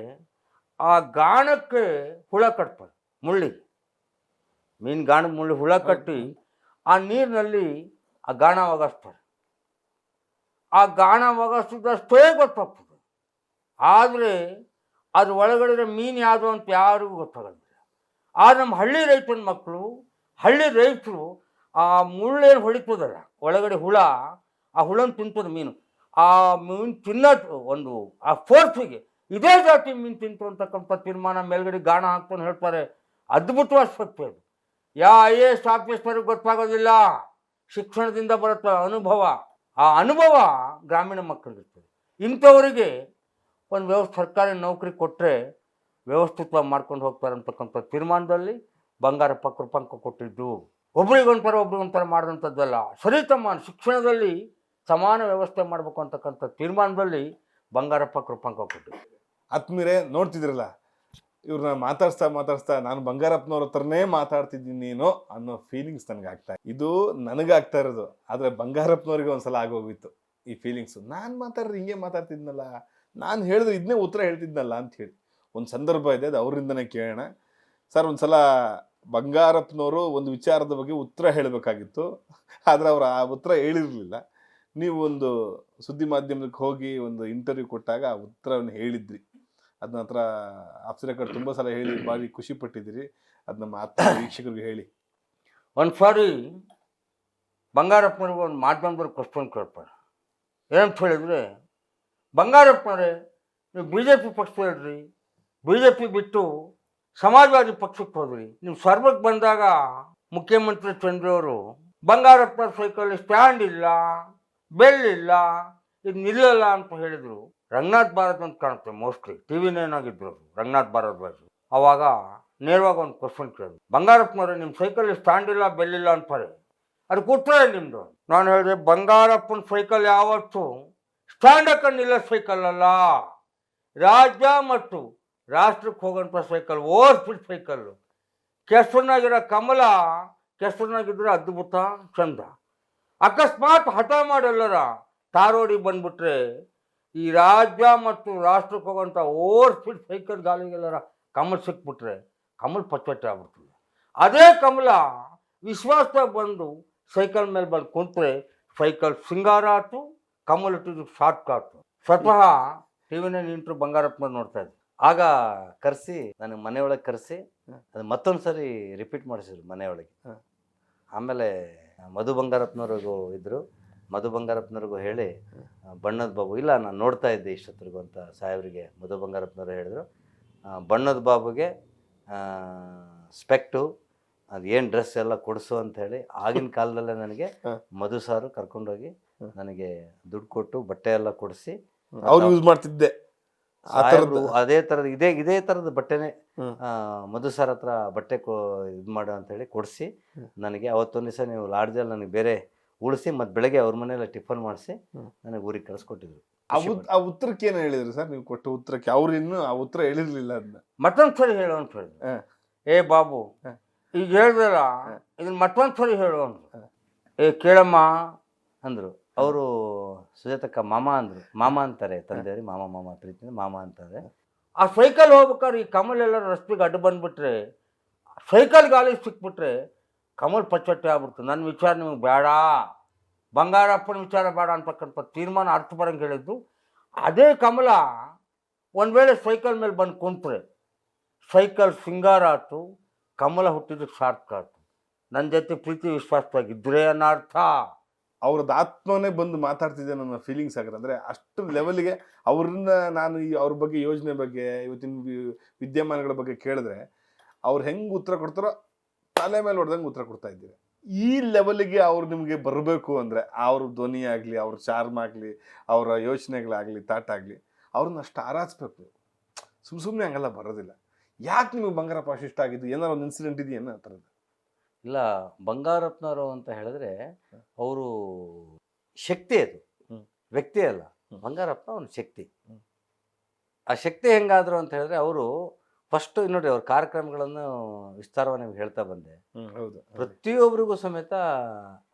ಆ ಗಾಣಕ್ಕೆ ಹುಳ ಕಟ್ತಾರೆ, ಮುಳ್ಳಿ ಮೀನು ಗಾಣಕ್ಕೆ ಮುಳ್ಳಿ ಹುಳ ಕಟ್ಟಿ ಆ ನೀರಿನಲ್ಲಿ ಆ ಗಾಣ ಒಗಸ್ತಾರೆ. ಆ ಗಾಣ ಒಗಸಿದಷ್ಟೇ ಗೊತ್ತಾಗ್ತದೆ. ಆದರೆ ಅದ್ರ ಒಳಗಡೆ ಮೀನು ಯಾವುದು ಅಂತ ಯಾರಿಗೂ ಗೊತ್ತಾಗೋದಿಲ್ಲ. ಆದರೆ ನಮ್ಮ ಹಳ್ಳಿ ರೈತನ ಮಕ್ಕಳು, ಹಳ್ಳಿ ರೈತರು ಆ ಮುಳ್ಳೇನು ಹೊಡಿತದಲ್ಲ ಒಳಗಡೆ ಹುಳ, ಆ ಹುಳನ ತಿಂತದ ಮೀನು. ಆ ಮೀನು ತಿನ್ನೋದು ಒಂದು ಆ ಫೋರ್ಸಿಗೆ ಇದೇ ಜಾತಿ ಮೀನು ತಿಂತು ಅಂತಕ್ಕಂಥ ತೀರ್ಮಾನ ಮೇಲ್ಗಡೆ ಗಾಣ ಹಾಕ್ಕೊಂಡು ಹೇಳ್ತಾರೆ. ಅದ್ಭುತವಾದ ಶಕ್ತಿ ಅದು. IAS ಆಫೀಸರ್ಗೆ ಗೊತ್ತಾಗೋದಿಲ್ಲ. ಶಿಕ್ಷಣದಿಂದ ಬರುತ್ತೆ ಅನುಭವ. ಆ ಅನುಭವ ಗ್ರಾಮೀಣ ಮಕ್ಕಳಿಗಿರ್ತದೆ. ಇಂಥವರಿಗೆ ಒಂದು ಸರ್ಕಾರಿ ನೌಕರಿ ಕೊಟ್ಟರೆ ವ್ಯವಸ್ಥಿತವಾಗಿ ಮಾಡ್ಕೊಂಡು ಹೋಗ್ತಾರೆ ಅಂತಕ್ಕಂಥ ತೀರ್ಮಾನದಲ್ಲಿ ಬಂಗಾರಪ್ಪ ಕೃಪಾಂಕ ಕೊಟ್ಟಿದ್ದು. ಒಬ್ರಿಗೊಂಥರ ಮಾಡಿದಂಥದ್ದಲ್ಲ. ಸರಿಸಮಾನ ಶಿಕ್ಷಣದಲ್ಲಿ ಸಮಾನ ವ್ಯವಸ್ಥೆ ಮಾಡಬೇಕು ಅಂತಕ್ಕಂಥ ತೀರ್ಮಾನದಲ್ಲಿ ಬಂಗಾರಪ್ಪ ಕೃಪಾಂಕ ಕೊಟ್ಟಿದ್ದು. ಆತ್ಮೀಯರೇ, ನೋಡ್ತಿದ್ರಲ್ಲ, ಇವ್ರನ್ನ ಮಾತಾಡ್ಸ್ತಾ ನಾನು ಬಂಗಾರಪ್ಪನವ್ರ ಹತ್ರನೇ ಮಾತಾಡ್ತಿದ್ದೀನೇನೋ ಅನ್ನೋ ಫೀಲಿಂಗ್ಸ್ ನನಗೆ ಆಗ್ತಾ ಇದೆ. ಇದು ನನಗಾಗ್ತಾ ಇರೋದು. ಆದರೆ ಬಂಗಾರಪ್ಪನವ್ರಿಗೆ ಒಂದ್ಸಲ ಆಗೋಗಿತ್ತು ಈ ಫೀಲಿಂಗ್ಸು. ನಾನು ಮಾತಾಡಿದ್ರೆ ಹಿಂಗೆ ಮಾತಾಡ್ತಿದ್ನಲ್ಲ, ನಾನು ಹೇಳಿದ್ರೆ ಇದನ್ನೇ ಉತ್ತರ ಹೇಳ್ತಿದ್ನಲ್ಲ ಅಂತ ಹೇಳಿ ಒಂದು ಸಂದರ್ಭ ಇದೆ. ಅದು ಅವರಿಂದನೇ ಕೇಳೋಣ. ಸರ್, ಒಂದ್ಸಲ ಬಂಗಾರಪ್ಪನವರು ಒಂದು ವಿಚಾರದ ಬಗ್ಗೆ ಉತ್ತರ ಹೇಳಬೇಕಾಗಿತ್ತು, ಆದರೆ ಅವರು ಆ ಉತ್ತರ ಹೇಳಿರಲಿಲ್ಲ. ನೀವು ಒಂದು ಸುದ್ದಿ ಮಾಧ್ಯಮಕ್ಕೆ ಹೋಗಿ ಒಂದು ಇಂಟರ್ವ್ಯೂ ಕೊಟ್ಟಾಗ ಆ ಉತ್ತರವನ್ನು ಹೇಳಿದ್ರಿ. ಅದನ್ನ ಹತ್ರ ಅಪ್ಸರೇಕರ್ ತುಂಬ ಸಲ ಹೇಳಿ ಭಾರಿ ಖುಷಿ ಪಟ್ಟಿದ್ದೀರಿ. ಅದು ನಮ್ಮ ವೀಕ್ಷಕರಿಗೆ ಹೇಳಿ. ಒಂದು ಸಾರಿ ಬಂಗಾರಪ್ಪನವ್ರಿಗೆ ಒಂದು ಮಾಧ್ಯಮದವ್ರು ಕ್ವಶನ್ ಕೇಳ್ತಾರೆ. ಏನಂತ ಹೇಳಿದ್ರೆ, ಬಂಗಾರಪ್ಪನವರೇ, ನೀವು BJP ಪಕ್ಷ ಹೇಳ್ರಿ, BJP ಬಿಟ್ಟು ಸಮಾಜವಾದಿ ಪಕ್ಷಕ್ಕೆ ಹೋದ್ರಿ. ನೀವು ಸ್ವರ್ಗಕ್ಕೆ ಬಂದಾಗ ಮುಖ್ಯಮಂತ್ರಿ ಚಂದ್ರವರು ಬಂಗಾರಪ್ಪನ ಸೈಕಲ್ ಸ್ಟ್ಯಾಂಡ್ ಇಲ್ಲ, ಬೆಲ್ ಇಲ್ಲ, ಇದು ನಿಲ್ಲಲ್ಲ ಅಂತ ಹೇಳಿದರು. ರಂಗನಾಥ್ ಭಾರತ್ ಅಂತ ಕಾಣುತ್ತೆ, ಮೋಸ್ಟ್ಲಿ TV9 ರಂಗನಾಥ್ ಭಾರದ್ವಾಜ್. ಅವಾಗ ನೇರವಾಗಿ ಒಂದು ಕ್ವಶನ್ ಕೇಳಿದ್ರು, ಬಂಗಾರಪ್ಪನವ್ರೆ, ನಿಮ್ಮ ಸೈಕಲ್ ಸ್ಟ್ಯಾಂಡ್ ಇಲ್ಲ, ಬೆಲ್ ಇಲ್ಲ ಅಂತಾರೆ, ಅದಕ್ಕೆ ಉತ್ತರ ನಿಮ್ಮದು. ನಾನು ಹೇಳಿದೆ, ಬಂಗಾರಪ್ಪನ ಸೈಕಲ್ ಯಾವತ್ತು ಸ್ಟ್ಯಾಂಡ್ ಹಾಕೊಂಡಿಲ್ಲ ಸೈಕಲ್ ಅಲ್ಲ, ರಾಜ್ಯ ಮತ್ತು ರಾಷ್ಟ್ರಕ್ಕೆ ಹೋಗೋಂಥ ಸೈಕಲ್, ಓವರ್ ಸ್ಪೀಡ್ ಸೈಕಲ್ಲು. ಕೆಸರಿನಾಗಿರೋ ಕಮಲ ಕೆಸರಿನಾಗಿದ್ರೆ ಅದ್ಭುತ ಚಂದ. ಅಕಸ್ಮಾತ್ ಹಠ ಮಾಡಲ್ಲರ ತಾರೋಡಿ ಬಂದ್ಬಿಟ್ರೆ ಈ ರಾಜ್ಯ ಮತ್ತು ರಾಷ್ಟ್ರಕ್ಕೆ ಹೋಗೋಂಥ ಓವರ್ ಸ್ಪೀಡ್ ಸೈಕಲ್ ಗಾಲಿಗೆಲ್ಲರ ಕಮಲ್ ಸಿಕ್ಬಿಟ್ರೆ ಕಮಲ್ ಪಚ್ಚಟ್ಟೆ ಆಗ್ಬಿಡ್ತದೆ. ಅದೇ ಕಮಲ ವಿಶ್ವಾಸದಾಗ ಬಂದು ಸೈಕಲ್ ಮೇಲೆ ಬಂದು ಕುಂತ್ರೆ ಸೈಕಲ್ ಸಿಂಗಾರ ಆಯ್ತು, ಕಮಲ್ ಇಟ್ಟಿದ್ದು ಶಾರ್ಟ್ ಆಯ್ತು. ಸ್ವತಃ TV9 ಇಂಟ್ರು ಬಂಗಾರಪ್ಪನ ನೋಡ್ತಾ ಇದ್ದೆ. ಆಗ ಕರೆಸಿ ನನಗೆ ಮನೆಯೊಳಗೆ ಕರೆಸಿ ಅದು ಮತ್ತೊಂದು ಸರಿ ರಿಪೀಟ್ ಮಾಡಿಸಿದ್ರು ಮನೆಯೊಳಗೆ. ಆಮೇಲೆ ಮಧು ಬಂಗಾರಪ್ಪನವ್ರಿಗೂ ಇದ್ದರು. ಮಧು ಬಂಗಾರಪ್ಪನವ್ರಿಗೂ ಹೇಳಿ, ಬಣ್ಣದ ಬಾಬು ಇಲ್ಲ ನಾನು ನೋಡ್ತಾ ಇದ್ದೆ ಇಷ್ಟೊತ್ತಿಗೂ ಅಂತ ಸಾಹೇಬರಿಗೆ ಮಧು ಬಂಗಾರಪ್ಪನವ್ರು ಹೇಳಿದ್ರು. ಬಣ್ಣದ ಬಾಬುಗೆ ಸ್ಪೆಕ್ಟು, ಅದು ಏನು ಡ್ರೆಸ್ ಎಲ್ಲ ಕೊಡಿಸು ಅಂತ ಹೇಳಿ ಆಗಿನ ಕಾಲದಲ್ಲೇ ನನಗೆ ಮಧು ಸಾರು ಕರ್ಕೊಂಡೋಗಿ ನನಗೆ ದುಡ್ಡು ಕೊಟ್ಟು ಬಟ್ಟೆ ಎಲ್ಲ ಕೊಡಿಸಿ ಅವ್ರು ಯೂಸ್ ಮಾಡ್ತಿದ್ದೆ ಅದೇ ಥರದ ಇದೇ ಥರದ ಬಟ್ಟೆನೇ ಮಧು ಸರ್ ಹತ್ರ ಬಟ್ಟೆ ಇದು ಮಾಡು ಅಂತೇಳಿ ಕೊಡಿಸಿ ನನಗೆ ಅವತ್ತೊಂದು ದಿವಸ ನೀವು ಲಾಡ್ಜಲ್ಲಿ ನನಗೆ ಬೇರೆ ಉಳಿಸಿ ಮತ್ತು ಬೆಳಗ್ಗೆ ಅವ್ರ ಮನೆಯಲ್ಲ ಟಿಫನ್ ಮಾಡಿಸಿ ನನಗೆ ಊರಿಗೆ ಕಳಿಸ್ಕೊಟ್ಟಿದ್ರು. ಆ ಉತ್ತರಕ್ಕೆ ಏನು ಹೇಳಿದ್ರು ಸರ್ ನೀವು ಕೊಟ್ಟ ಉತ್ತರಕ್ಕೆ? ಅವ್ರು ಇನ್ನೂ ಆ ಉತ್ತರ ಹೇಳಿರ್ಲಿಲ್ಲ. ಅದನ್ನ ಮತ್ತೊಂದು ಸರಿ ಹೇಳು ಅಂತ ಹೇಳಿದ್ರು. ಏ ಬಾಬು, ಈಗ ಹೇಳಿದ್ರಲ್ಲ ಇದನ್ನ ಮತ್ತೊಂದು ಸರಿ ಹೇಳು ಅಂದ್ರು. ಏ ಕೇಳಮ್ಮ ಅಂದರು. ಅವರು ಸುಜಾತಕ್ಕ ಮಾಮ ಅಂದರು. ಮಾಮ ಅಂತಾರೆ ತಂದೆಯವ್ರಿಗೆ, ಮಾಮ ಪ್ರೀತಿಯಿಂದ ಮಾಮ ಅಂತಾರೆ. ಆ ಸೈಕಲ್ ಹೋಗ್ಬೇಕಾದ್ರೆ ಈ ಕಮಲ್ ಎಲ್ಲ ರಸ್ತೆಗೆ ಅಡ್ಡ ಬಂದುಬಿಟ್ರೆ, ಸೈಕಲ್ ಗಾಳಿ ಸಿಕ್ಬಿಟ್ರೆ ಕಮಲ್ ಪಚ್ಚಟ್ಟೆ ಆಗ್ಬಿಡ್ತು. ನನ್ನ ವಿಚಾರ ನಿಮಗೆ ಬೇಡ, ಬಂಗಾರಪ್ಪನ ವಿಚಾರ ಬೇಡ ಅಂತಕ್ಕಂಥ ತೀರ್ಮಾನ ಅರ್ಥ ಬರಂಗೆ ಹೇಳಿದ್ದು. ಅದೇ ಕಮಲ ಒಂದು ವೇಳೆ ಸೈಕಲ್ ಮೇಲೆ ಬಂದು ಕುಂತ್ರೆ ಸೈಕಲ್ ಸಿಂಗಾರ ಆಯ್ತು, ಕಮಲ ಹುಟ್ಟಿದ್ದಕ್ಕೆ ಸಾರ್ಥಕ ಆಯ್ತು. ನನ್ನ ಜೊತೆ ಪ್ರೀತಿ ವಿಶ್ವಾಸವಾಗಿದ್ದರೆ ಅನ್ನೋ ಅರ್ಥ. ಅವ್ರದ್ದು ಆತ್ಮನೇ ಬಂದು ಮಾತಾಡ್ತಿದ್ದೆ ನನ್ನ ಫೀಲಿಂಗ್ಸ್ ಆಗಿರೋ. ಅಂದರೆ ಅಷ್ಟು ಲೆವೆಲ್ಗೆ ಅವ್ರನ್ನ ನಾನು ಅವ್ರ ಬಗ್ಗೆ, ಯೋಜನೆ ಬಗ್ಗೆ, ಇವತ್ತಿನ ವಿದ್ಯಮಾನಗಳ ಬಗ್ಗೆ ಕೇಳಿದ್ರೆ ಅವ್ರು ಹೆಂಗೆ ಉತ್ತರ ಕೊಡ್ತಾರೋ ತಲೆ ಮೇಲೆ ಹೊಡೆದಂಗೆ ಉತ್ತರ ಕೊಡ್ತಾ ಇದ್ದೀವಿ. ಈ ಲೆವೆಲ್ಗೆ ಅವ್ರು ನಿಮಗೆ ಬರಬೇಕು ಅಂದರೆ ಅವ್ರ ಧ್ವನಿ ಆಗಲಿ, ಅವ್ರ ಚಾರ್ಮ್ ಆಗಲಿ, ಅವರ ಯೋಚನೆಗಳಾಗಲಿ, ತಾಟಾಗಲಿ, ಅವ್ರನ್ನ ಅಷ್ಟು ಆರಾಧಿಸ್ಬೇಕು. ಸುಮ್ಮನೆ ಹಂಗೆಲ್ಲ ಬರೋದಿಲ್ಲ. ಯಾಕೆ ನಿಮಗೆ ಬಂಗಾರಪ್ಪ ಇಷ್ಟ ಆಗಿದ್ದು? ಏನಾರ ಒಂದು ಇನ್ಸಿಡೆಂಟ್ ಇದೆಯೇನ ಆ ಥರದ್ದು? ಇಲ್ಲ, ಬಂಗಾರಪ್ಪನವರು ಅಂತ ಹೇಳಿದ್ರೆ ಅವರು ಶಕ್ತಿ, ಅದು ವ್ಯಕ್ತಿ ಅಲ್ಲ. ಬಂಗಾರಪ್ಪ ಒಂದು ಶಕ್ತಿ. ಆ ಶಕ್ತಿ ಹೆಂಗಾದ್ರು ಅಂತ ಹೇಳಿದ್ರೆ ಅವರು ಫಸ್ಟ್ ನೋಡಿ ಅವ್ರ ಕಾರ್ಯಕ್ರಮಗಳನ್ನು ವಿಸ್ತಾರವಾಗಿ ನಿಮ್ಗೆ ಹೇಳ್ತಾ ಬಂದೆ. ಹೌದು. ಪ್ರತಿಯೊಬ್ಬರಿಗೂ ಸಮೇತ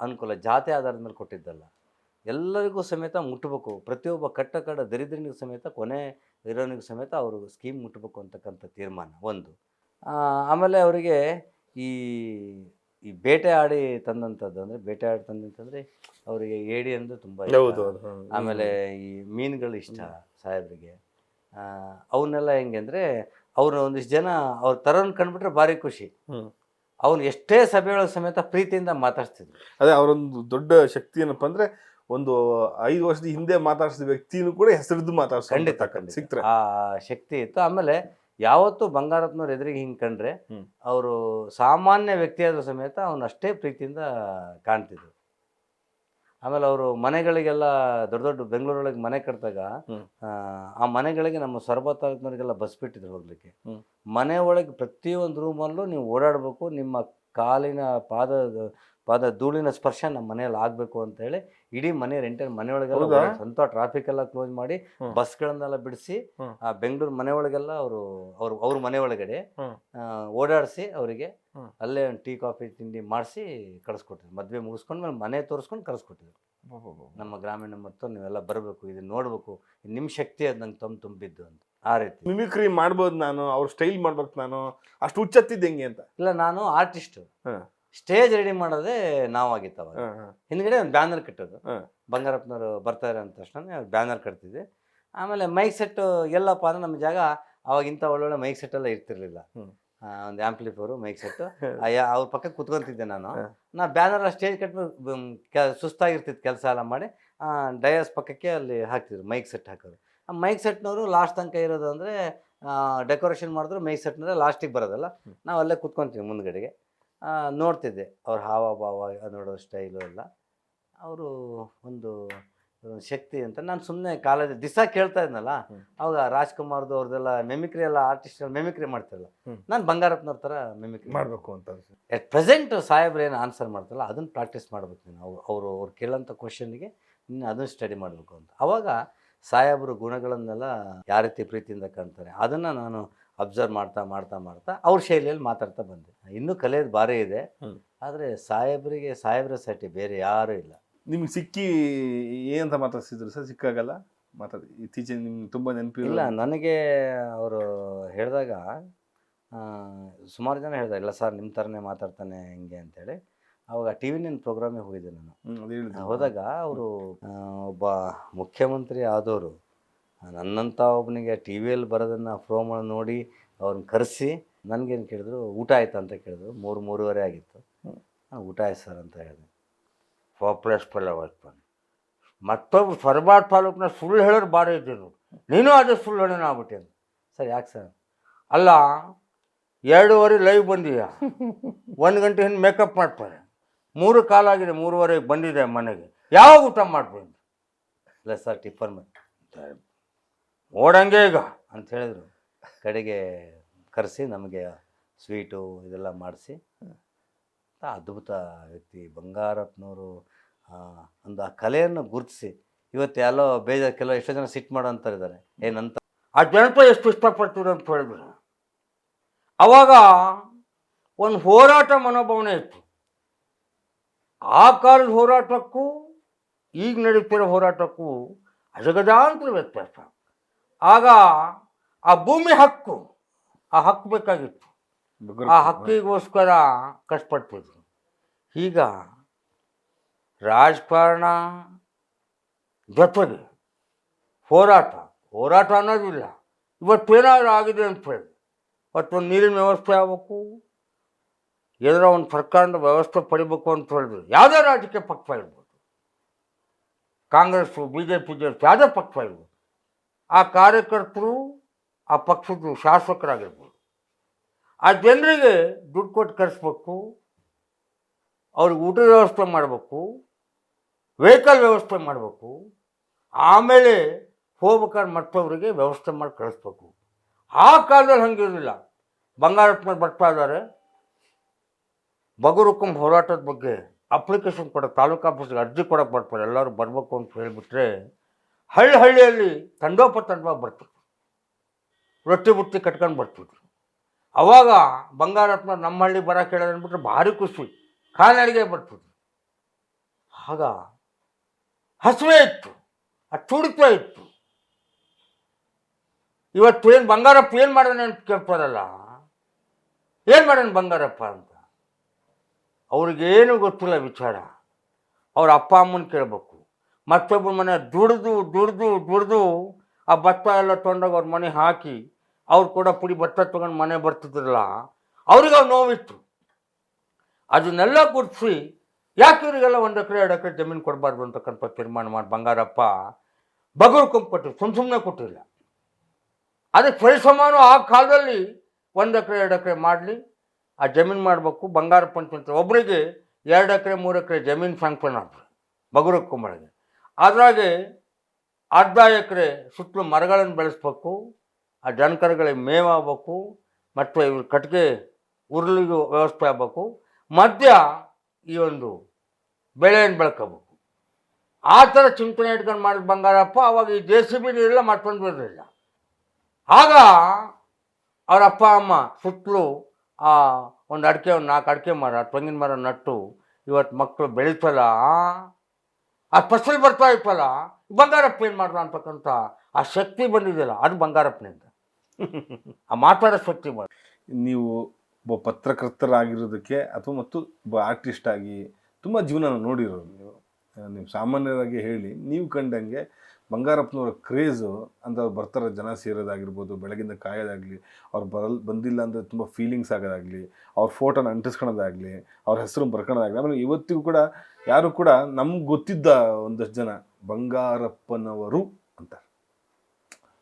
ಅನುಕೂಲ, ಜಾತಿ ಆಧಾರದ ಮೇಲೆ ಕೊಟ್ಟಿದ್ದಲ್ಲ, ಎಲ್ಲರಿಗೂ ಸಮೇತ ಮುಟ್ಟಬೇಕು. ಪ್ರತಿಯೊಬ್ಬ ಕಟ್ಟ ದರಿದ್ರನಿಗೂ ಸಮೇತ, ಕೊನೆ ಇರೋನಿಗೂ ಸಮೇತ ಅವರು ಸ್ಕೀಮ್ ಮುಟ್ಟಬೇಕು ಅಂತಕ್ಕಂಥ ತೀರ್ಮಾನ ಒಂದು. ಆಮೇಲೆ ಅವರಿಗೆ ಈ ಈ ಬೇಟೆ ಆಡಿ ತಂದಂಥದ್ದು, ಅಂದರೆ ಬೇಟೆ ಆಡಿ ತಂದಂತಂದರೆ ಅವರಿಗೆ ಏಡಿ ಅಂದರೆ ತುಂಬ ಇಷ್ಟ. ಆಮೇಲೆ ಈ ಮೀನುಗಳು ಇಷ್ಟ ಸಾಹೇಬ್ರಿಗೆ. ಅವನ್ನೆಲ್ಲ ಹೆಂಗೆ ಅಂದರೆ ಅವ್ರು ಒಂದಿಷ್ಟು ಜನ ಅವ್ರ ಥರನ ಕಂಡುಬಿಟ್ರೆ ಭಾರಿ ಖುಷಿ. ಅವ್ನು ಎಷ್ಟೇ ಸಭೆಯೊಳಗೆ ಸಮೇತ ಪ್ರೀತಿಯಿಂದ ಮಾತಾಡ್ತಿದ್ರು. ಅದೇ ಅವರೊಂದು ದೊಡ್ಡ ಶಕ್ತಿ ಏನಪ್ಪ ಅಂದರೆ, ಒಂದು 5 ವರ್ಷದ ಹಿಂದೆ ಮಾತಾಡಿಸಿದ ವ್ಯಕ್ತಿನೂ ಕೂಡ ಹೆಸರಿದ್ದು ಮಾತಾಡ್ಸ ಖಂಡಿತ ಸಿಕ್ತಾರೆ. ಆ ಶಕ್ತಿ ಇತ್ತು. ಆಮೇಲೆ ಯಾವತ್ತೂ ಬಂಗಾರಪ್ಪನವ್ರ ಎದುರಿಗೆ ಹಿಂಗೆ ಕಂಡ್ರೆ ಅವರು ಸಾಮಾನ್ಯ ವ್ಯಕ್ತಿಯಾದ ಸಮೇತ ಅವನು ಅಷ್ಟೇ ಪ್ರೀತಿಯಿಂದ ಕಾಣ್ತಿದ್ರು. ಆಮೇಲೆ ಅವರು ಮನೆಗಳಿಗೆಲ್ಲ ದೊಡ್ಡ ದೊಡ್ಡ ಬೆಂಗಳೂರೊಳಗೆ ಮನೆ ಕಟ್ಟಿದಾಗ ಆ ಮನೆಗಳಿಗೆ ನಮ್ಮ ಸೊರಬ ತಾಲೂಕಿನವ್ರಿಗೆಲ್ಲ ಬಸ್ ಬಿಟ್ಟಿದ್ರು ಹೋಗ್ಲಿಕ್ಕೆ. ಮನೆ ಒಳಗೆ ಪ್ರತಿಯೊಂದು ರೂಮಲ್ಲೂ ನೀವು ಓಡಾಡಬೇಕು, ನಿಮ್ಮ ಕಾಲಿನ ಪಾದ ಧೂಳಿನ ಸ್ಪರ್ಶ ನಮ್ಮ ಮನೆಯಲ್ಲಿ ಆಗಬೇಕು ಅಂತ ಹೇಳಿ ಇಡೀ ಮನೆ ರೆಂಟಲ್ ಮನೆಯೊಳಗೆಲ್ಲ ಸ್ವಂತ ಟ್ರಾಫಿಕ್ ಎಲ್ಲ ಕ್ಲೋಸ್ ಮಾಡಿ ಬಸ್ಗಳನ್ನೆಲ್ಲ ಬಿಡಿಸಿ ಆ ಬೆಂಗಳೂರು ಮನೆ ಒಳಗೆಲ್ಲ ಅವ್ರ ಮನೆ ಒಳಗಡೆ ಓಡಾಡಿಸಿ ಅವರಿಗೆ ಅಲ್ಲೇ ಒಂದು ಟೀ ಕಾಫಿ ತಿಂಡಿ ಮಾಡಿಸಿ ಕಳಿಸ್ಕೊಟ್ಟಿದ್ರು. ಮದುವೆ ಮುಗಿಸ್ಕೊಂಡ್ಮೇಲೆ ಮನೆ ತೋರಿಸ್ಕೊಂಡು ಕಳಿಸ್ಕೊಟ್ಟಿದ್ರು. ನಮ್ಮ ಗ್ರಾಮೀಣ ಮತ್ತು ನೀವೆಲ್ಲ ಬರಬೇಕು, ಇದನ್ನ ನೋಡ್ಬೇಕು, ನಿಮ್ಮ ಶಕ್ತಿ ಅದು ನಂಗೆ ತುಂಬಿದ್ದು ಅಂತ. ಆ ರೀತಿ ಮಿಮಿಕ್ರಿ ಮಾಡ್ಬೋದು ನಾನು, ಅವ್ರ ಸ್ಟೈಲ್ ಮಾಡ್ಬೇಕು ನಾನು, ಅಷ್ಟು ಹುಚ್ಚತ್ತಿದ್ದ ಹೆಂಗೆ ಅಂತ. ಇಲ್ಲ, ನಾನು ಆರ್ಟಿಸ್ಟ್. ಸ್ಟೇಜ್ ರೆಡಿ ಮಾಡೋದೇ ನಾವಾಗಿತ್ತು ಅವಾಗ. ಹಿಂದ್ಗಡೆ ಒಂದು ಬ್ಯಾನರ್ ಕಟ್ಟೋದು, ಬಂಗಾರಪ್ಪನವರು ಬರ್ತಾರೆ ಅಂದ ತಕ್ಷಣ ಬ್ಯಾನರ್ ಕಟ್ತಿದ್ವಿ. ಆಮೇಲೆ ಮೈಕ್ ಸೆಟ್ ಎಲ್ಲಪ್ಪ ಅಂದ್ರೆ ನಮ್ಮ ಜಾಗ ಅವಾಗ ಇಂಥ ಒಳ್ಳೊಳ್ಳೆ ಮೈಕ್ ಸೆಟ್ ಎಲ್ಲ ಇರ್ತಿರ್ಲಿಲ್ಲ. ಒಂದು ಆ್ಯಂಪ್ಲಿಫೈರು ಮೈಕ್ ಸೆಟ್ಟು ಅವ್ರ ಪಕ್ಕ ಕುತ್ಕೊಂತಿದ್ದೆ ನಾನು. ಬ್ಯಾನರ್ ಸ್ಟೇಜ್ ಕಟ್ಬಿಟ್ಟು ಸುಸ್ತಾಗಿರ್ತಿತ್ತು ಕೆಲಸ ಎಲ್ಲ ಮಾಡಿ ಡಯಾಸ್ ಪಕ್ಕಕ್ಕೆ ಅಲ್ಲಿ ಹಾಕ್ತಿದ್ರು ಮೈಕ್ ಸೆಟ್ ಹಾಕೋರು. ಆ ಮೈಕ್ ಸೆಟ್ನವರು ಲಾಸ್ಟ್ ತನಕ ಇರೋದು ಅಂದರೆ ಡೆಕೋರೇಷನ್ ಮಾಡಿದ್ರು ಮೈಕ್ ಸೆಟ್ನವರೆ ಲಾಸ್ಟಿಗೆ ಬರೋದಲ್ಲ, ನಾವು ಅಲ್ಲೇ ಕುತ್ಕೊತೀವಿ ಮುಂದ್ಗಡೆಗೆ. ನೋಡ್ತಿದ್ದೆ ಅವ್ರ ಹಾವ ಭಾವ ನೋಡೋ ಸ್ಟೈಲು ಎಲ್ಲ. ಅವರು ಒಂದು ಶಕ್ತಿ ಅಂತ. ನಾನು ಸುಮ್ಮನೆ ಕಾಲೇಜ್ ದಿವಸ ಕೇಳ್ತಾ ಇದ್ನಲ್ಲ, ಅವಾಗ ರಾಜ್ಕುಮಾರ್ದು ಅವ್ರದ್ದೆಲ್ಲ ಮೆಮಿಕ್ರಿ ಎಲ್ಲ ಆರ್ಟಿಸ್ಟ್ ಮೆಮಿಕ್ರಿ ಮಾಡ್ತಿರಲ್ಲ, ನಾನು ಬಂಗಾರಪ್ಪನವ್ರ ಥರ ಮೆಮಿಕ್ರಿ ಮಾಡಬೇಕು ಅಂತ. ಎಟ್ ಪ್ರೆಸೆಂಟ್ ಸಾಹೇಬ್ರು ಏನು ಆನ್ಸರ್ ಮಾಡ್ತಾರಲ್ಲ ಅದನ್ನು ಪ್ರಾಕ್ಟೀಸ್ ಮಾಡ್ಬೇಕು ನೀನು. ಅವ್ರು ಕೇಳೋಂಥ ಕ್ವಶನ್ಗೆ ನೀನು ಅದನ್ನು ಸ್ಟಡಿ ಮಾಡಬೇಕು ಅಂತ. ಆವಾಗ ಸಾಹೇಬ್ರು ಗುಣಗಳನ್ನೆಲ್ಲ ಯಾವ ರೀತಿ ಪ್ರೀತಿಯಿಂದ ಕಾಣ್ತಾರೆ ಅದನ್ನು ನಾನು ಅಬ್ಸರ್ವ್ ಮಾಡ್ತಾ ಅವ್ರ ಶೈಲಿಯಲ್ಲಿ ಮಾತಾಡ್ತಾ ಬಂದೆ. ಇನ್ನೂ ಕಲಿಯೋದು ಭಾರಿ ಇದೆ, ಆದರೆ ಸಾಹೇಬ್ರ ಸೈಟಿ ಬೇರೆ ಯಾರೂ ಇಲ್ಲ. ನಿಮ್ಗೆ ಸಿಕ್ಕಿ ಏನಂತ ಮಾತಾಡ್ಸಿದ್ರು ಸರ್? ಸಿಕ್ಕಾಗಲ್ಲ ಇತ್ತೀಚೆಗೆ ನಿಮ್ಗೆ ತುಂಬ ನೆನಪು ಇಲ್ಲ. ನನಗೆ ಅವರು ಹೇಳಿದಾಗ ಸುಮಾರು ಜನ ಹೇಳ್ದೆ, ಇಲ್ಲ ಸರ್ ನಿಮ್ಮ ಥರನೇ ಮಾತಾಡ್ತಾನೆ ಹಿಂಗೆ ಅಂತೇಳಿ. ಅವಾಗ ಟಿ ವಿ ನೈನ್ ಪ್ರೋಗ್ರಾಮಿಗೆ ಹೋಗಿದ್ದೆ ನಾನು. ಹೋದಾಗ ಅವರು ಒಬ್ಬ ಮುಖ್ಯಮಂತ್ರಿ ಆದವರು ನನ್ನಂಥ ಒಬ್ಬನಿಗೆ ಟಿ ವಿಯಲ್ಲಿ ಬರೋದನ್ನು ಪ್ರೋಮೋ ನೋಡಿ ಅವ್ರನ್ನ ಕರೆಸಿ ನನಗೇನು ಕೇಳಿದ್ರು, ಊಟ ಆಯ್ತು ಅಂತ ಕೇಳಿದ್ರು. 3-3:30 ಆಗಿತ್ತು. ಊಟ ಆಯ್ತು ಸರ್ ಅಂತ ಹೇಳಿದೆ. ಪಾಪ್ಯುಲರ್ ಫೆಲೋವರ್ಸ್ ಮತ್ತೊಬ್ಬರು ಸೊರಬ ತಾಲೂಕಿನ ಸುಳ್ಳು ಹೇಳೋರು ಭಾರಿ ಇದ್ದೀರು, ನೀನು ಅದೇ ಸುಳ್ಳು ಹೇಳೋಣ ಆಗ್ಬಿಟ್ಟೆ ಅಂತ. ಸರ್ ಯಾಕೆ ಸರ್? ಅಲ್ಲ 2:30 ಲೈವ್ ಬಂದೀಯ, 1 ಗಂಟೆ ಹಿಂದೆ ಮೇಕಪ್ ಮಾಡ್ತಾರೆ, 3 ಕಾಲಾಗಿದೆ, 3:30 ಬಂದಿದೆ ಮನೆಗೆ, ಯಾವಾಗ ಊಟ ಮಾಡ್ಬೋದು? ಇಲ್ಲ ಸರ್ ಟಿಫನ್ ಓಡಂಗೆ ಈಗ ಅಂತ ಹೇಳಿದ್ರು. ಕಡೆಗೆ ಕರೆಸಿ ನಮಗೆ ಸ್ವೀಟು ಇದೆಲ್ಲ ಮಾಡಿಸಿ. ಅದ್ಭುತ ವ್ಯಕ್ತಿ ಬಂಗಾರಪ್ಪನವರು. ಒಂದು ಆ ಕಲೆಯನ್ನು ಗುರುತಿಸಿ ಇವತ್ತು ಎಲ್ಲೋ ಕೆಲವು ಎಷ್ಟೋ ಜನ ಸಿಟ್ಟು ಮಾಡೋ ಅಂತಾರಿದ್ದಾರೆ, ಏನಂತ ಆ ಜನತೆ ಎಷ್ಟು ಇಷ್ಟಪಡ್ತೀವಿ ಅಂತ ಹೇಳಿದ್ರು. ಅವಾಗ ಒಂದು ಹೋರಾಟ ಮನೋಭಾವನೆ ಇತ್ತು. ಆ ಕಾಲದ ಹೋರಾಟಕ್ಕೂ ಈಗ ನಡೀತಿರೋ ಹೋರಾಟಕ್ಕೂ ಅಜಗಜಾಂತರ ವ್ಯತ್ಯಾಸ. ಆಗ ಆ ಭೂಮಿ ಹಕ್ಕು, ಆ ಹಕ್ಕು ಬೇಕಾಗಿತ್ತು, ಆ ಹಕ್ಕಿಗೋಸ್ಕರ ಕಷ್ಟಪಡ್ತಿದ್ರು. ಈಗ ರಾಜಕಾರಣ ಜೊತೆಗೆ ಹೋರಾಟ ಅನ್ನೋದಿಲ್ಲ. ಇವತ್ತೇನಾದರೂ ಆಗಿದೆ ಅಂತ ಹೇಳಿ, ಇವತ್ತೊಂದು ನೀರಿನ ವ್ಯವಸ್ಥೆ ಆಗಬೇಕು, ಏನಾರ ಒಂದು ಸರ್ಕಾರದ ವ್ಯವಸ್ಥೆ ಪಡಿಬೇಕು ಅಂತ ಹೇಳಿದ್ರು. ಯಾವುದೇ ರಾಜಕೀಯ ಪಕ್ಷ ಇರ್ಬೋದು, ಕಾಂಗ್ರೆಸ್ಸು BJP ಯಾವುದೇ ಪಕ್ಷ ಇರ್ಬೋದು, ಆ ಕಾರ್ಯಕರ್ತರು ಆ ಪಕ್ಷದ ಶಾಸಕರಾಗಿರ್ಬೋದು, ಆ ಜನರಿಗೆ ದುಡ್ಡು ಕೊಟ್ಟು ಕರೆಸ್ಬೇಕು, ಅವ್ರಿಗೆ ಊಟದ ವ್ಯವಸ್ಥೆ ಮಾಡಬೇಕು, ವೆಹಿಕಲ್ ವ್ಯವಸ್ಥೆ ಮಾಡಬೇಕು, ಆಮೇಲೆ ಹೋಗ್ಬೇಕಾದ್ರೆ ಮತ್ತೊಬ್ಬರಿಗೆ ವ್ಯವಸ್ಥೆ ಮಾಡಿ ಕಳಿಸ್ಬೇಕು. ಆ ಕಾಲದಲ್ಲಿ ಹಂಗಿರಲಿಲ್ಲ. ಬಂಗಾರಪ್ಪನವ್ರು ಬರ್ತಾ ಇದ್ದಾರೆ. ಬಗರುಕುಂ ಹೋರಾಟದ ಬಗ್ಗೆ ಅಪ್ಲಿಕೇಶನ್ ಕೊಡೋಕೆ ತಾಲೂಕು ಆಫೀಸ್ಗೆ ಅರ್ಜಿ ಕೊಡೋಕೆ ಬರ್ತಾರೆ. ಎಲ್ಲರೂ ಬರಬೇಕು ಅಂತ ಹೇಳಿಬಿಟ್ರೆ ಹಳ್ಳಿಯಲ್ಲಿ ತಂಡೋಪತಂಡವಾಗಿ ಬರ್ತಿದ್ರು, ರೊಟ್ಟಿ ಬುಟ್ಟಿ ಕಟ್ಕೊಂಡು ಬರ್ತಿದ್ರು. ಅವಾಗ ಬಂಗಾರಪ್ಪನವ್ರು ನಮ್ಮ ಹಳ್ಳಿ ಬರೋಕೆ ಹೇಳೋದು ಅಂದ್ಬಿಟ್ರೆ ಭಾರಿ ಖುಷಿ, ಕಾಲ್ನಡಿಗೆ ಬರ್ತಿದ್ರು. ಆಗ ಹಸುವೆ ಇತ್ತು, ಅದು ತುಡಿತ ಇತ್ತು. ಇವತ್ತು ಏನು ಬಂಗಾರಪ್ಪ ಏನು ಮಾಡೋಣ ಅಂತ ಕೇಳ್ತಾರಲ್ಲ, ಏನು ಮಾಡೋಣ ಬಂಗಾರಪ್ಪ ಅಂತ ಅವ್ರಿಗೇನು ಗೊತ್ತಿಲ್ಲ ವಿಚಾರ. ಅವ್ರ ಅಪ್ಪ ಅಮ್ಮನ ಕೇಳಬೇಕು, ಮತ್ತೊಬ್ಬರ ಮನೆ ದುಡ್ದು ಆ ಭತ್ತ ಎಲ್ಲ ತೊಗೊಂಡೋಗಿ ಅವ್ರ ಮನೆ ಹಾಕಿ ಅವ್ರು ಕೂಡ ಪುಡಿ ಭತ್ತ ತೊಗೊಂಡು ಮನೆ ಬರ್ತಿದ್ರಲ್ಲ, ಅವ್ರಿಗೆ ಅವ್ರು ನೋವಿತ್ತು. ಅದನ್ನೆಲ್ಲ ಗುರ್ತಿಸಿ ಯಾಕೆ ಇವರಿಗೆಲ್ಲ 1 ಎಕರೆ 2 ಎಕರೆ ಜಮೀನು ಕೊಡಬಾರ್ದು ಅಂತಕ್ಕಂಥ ತೀರ್ಮಾನ ಮಾಡಿ ಬಂಗಾರಪ್ಪ ಬಗರುಕುಂ ಕೊಟ್ಟರು, ಸುಮ್ಮನೆ ಕೊಟ್ಟಿಲ್ಲ. ಅದಕ್ಕೆ ಪರಿಸಮಾನು ಆ ಕಾಲದಲ್ಲಿ 1 ಎಕರೆ 2 ಎಕರೆ ಮಾಡಲಿ, ಆ ಜಮೀನು ಮಾಡಬೇಕು. ಬಂಗಾರಪ್ಪನ ಅಂತ ಒಬ್ಬರಿಗೆ 2 ಎಕರೆ 3 ಎಕರೆ ಜಮೀನು ಸ್ಯಾಂಕ್ಷನ್ ಆಗ್ತದೆ ಬಗರುಕುಂ ಒಳಗೆ. ಅದ್ರಾಗೆ ಅರ್ಧ ಎಕರೆ ಸುತ್ತಲೂ ಮರಗಳನ್ನು ಬೆಳೆಸ್ಬೇಕು, ಆ ಜನಕರುಗಳಿಗೆ ಮೇವಾಗಬೇಕು, ಮತ್ತು ಇವ್ರ ಕಟ್ಟಿಗೆ ಉರುಳಿಗೂ ವ್ಯವಸ್ಥೆ ಆಗಬೇಕು, ಮಧ್ಯ ಈ ಒಂದು ಬೆಳೆಯನ್ನು ಬೆಳ್ಕೋಬೇಕು. ಆ ಥರ ಚಿಂತನೆ ಇಟ್ಕೊಂಡು ಮಾಡಿದ ಬಂಗಾರಪ್ಪ. ಅವಾಗ ಈ JCB ಇರಲಿಲ್ಲ, ಮತ್ತೊಂದು ಇರಲಿಲ್ಲ. ಆಗ ಅವ್ರ ಅಪ್ಪ ಅಮ್ಮ ಸುತ್ತಲೂ ಒಂದು 4 ಅಡಿಕೆ ಮರ, ತೆಂಗಿನ ಮರ ನಟ್ಟು ಇವತ್ತು ಮಕ್ಕಳು ಬೆಳೀತಲ್ಲ, ಆ ಫಸಲು ಬರ್ತಾ ಇತ್ತಲ್ಲ, ಬಂಗಾರಪ್ಪ ಏನು ಮಾಡ್ದ ಅಂತಕ್ಕಂಥ ಆ ಶಕ್ತಿ ಬಂದಿದೆಯಲ್ಲ, ಅದು ಬಂಗಾರಪ್ಪನಿಂದ. ಆ ಮಾತಾಡೋ ಶಕ್ತಿ ಬಂದ. ನೀವು ಒಬ್ಬ ಪತ್ರಕರ್ತರಾಗಿರೋದಕ್ಕೆ ಅಥವಾ ಮತ್ತು ಒಬ್ಬ ಆರ್ಟಿಸ್ಟ್ ಆಗಿ ತುಂಬ ಜೀವನ ನೋಡಿರೋರು ನೀವು ಸಾಮಾನ್ಯರಾಗಿ ಹೇಳಿ, ನೀವು ಕಂಡಂಗೆ ಬಂಗಾರಪ್ಪನವರ ಕ್ರೇಜು ಅಂತ ಅವ್ರು ಬರ್ತಾರೆ, ಜನ ಸೇರೋದಾಗಿರ್ಬೋದು, ಬೆಳಗಿಂದ ಕಾಯೋದಾಗಲಿ, ಅವ್ರು ಬಂದಿಲ್ಲ ಅಂದರೆ ತುಂಬ ಫೀಲಿಂಗ್ಸ್ ಆಗೋದಾಗಲಿ, ಅವ್ರ ಫೋಟೋನ ಅಂಟಿಸ್ಕೊಳೋದಾಗಲಿ, ಅವ್ರ ಹೆಸರು ಬರ್ಕೊಳೋದಾಗಲಿ. ಆಮೇಲೆ ಇವತ್ತಿಗೂ ಕೂಡ ಯಾರು ಕೂಡ ನಮ್ಗೆ ಗೊತ್ತಿದ್ದ ಒಂದಷ್ಟು ಜನ ಬಂಗಾರಪ್ಪನವರು ಅಂತಾರೆ.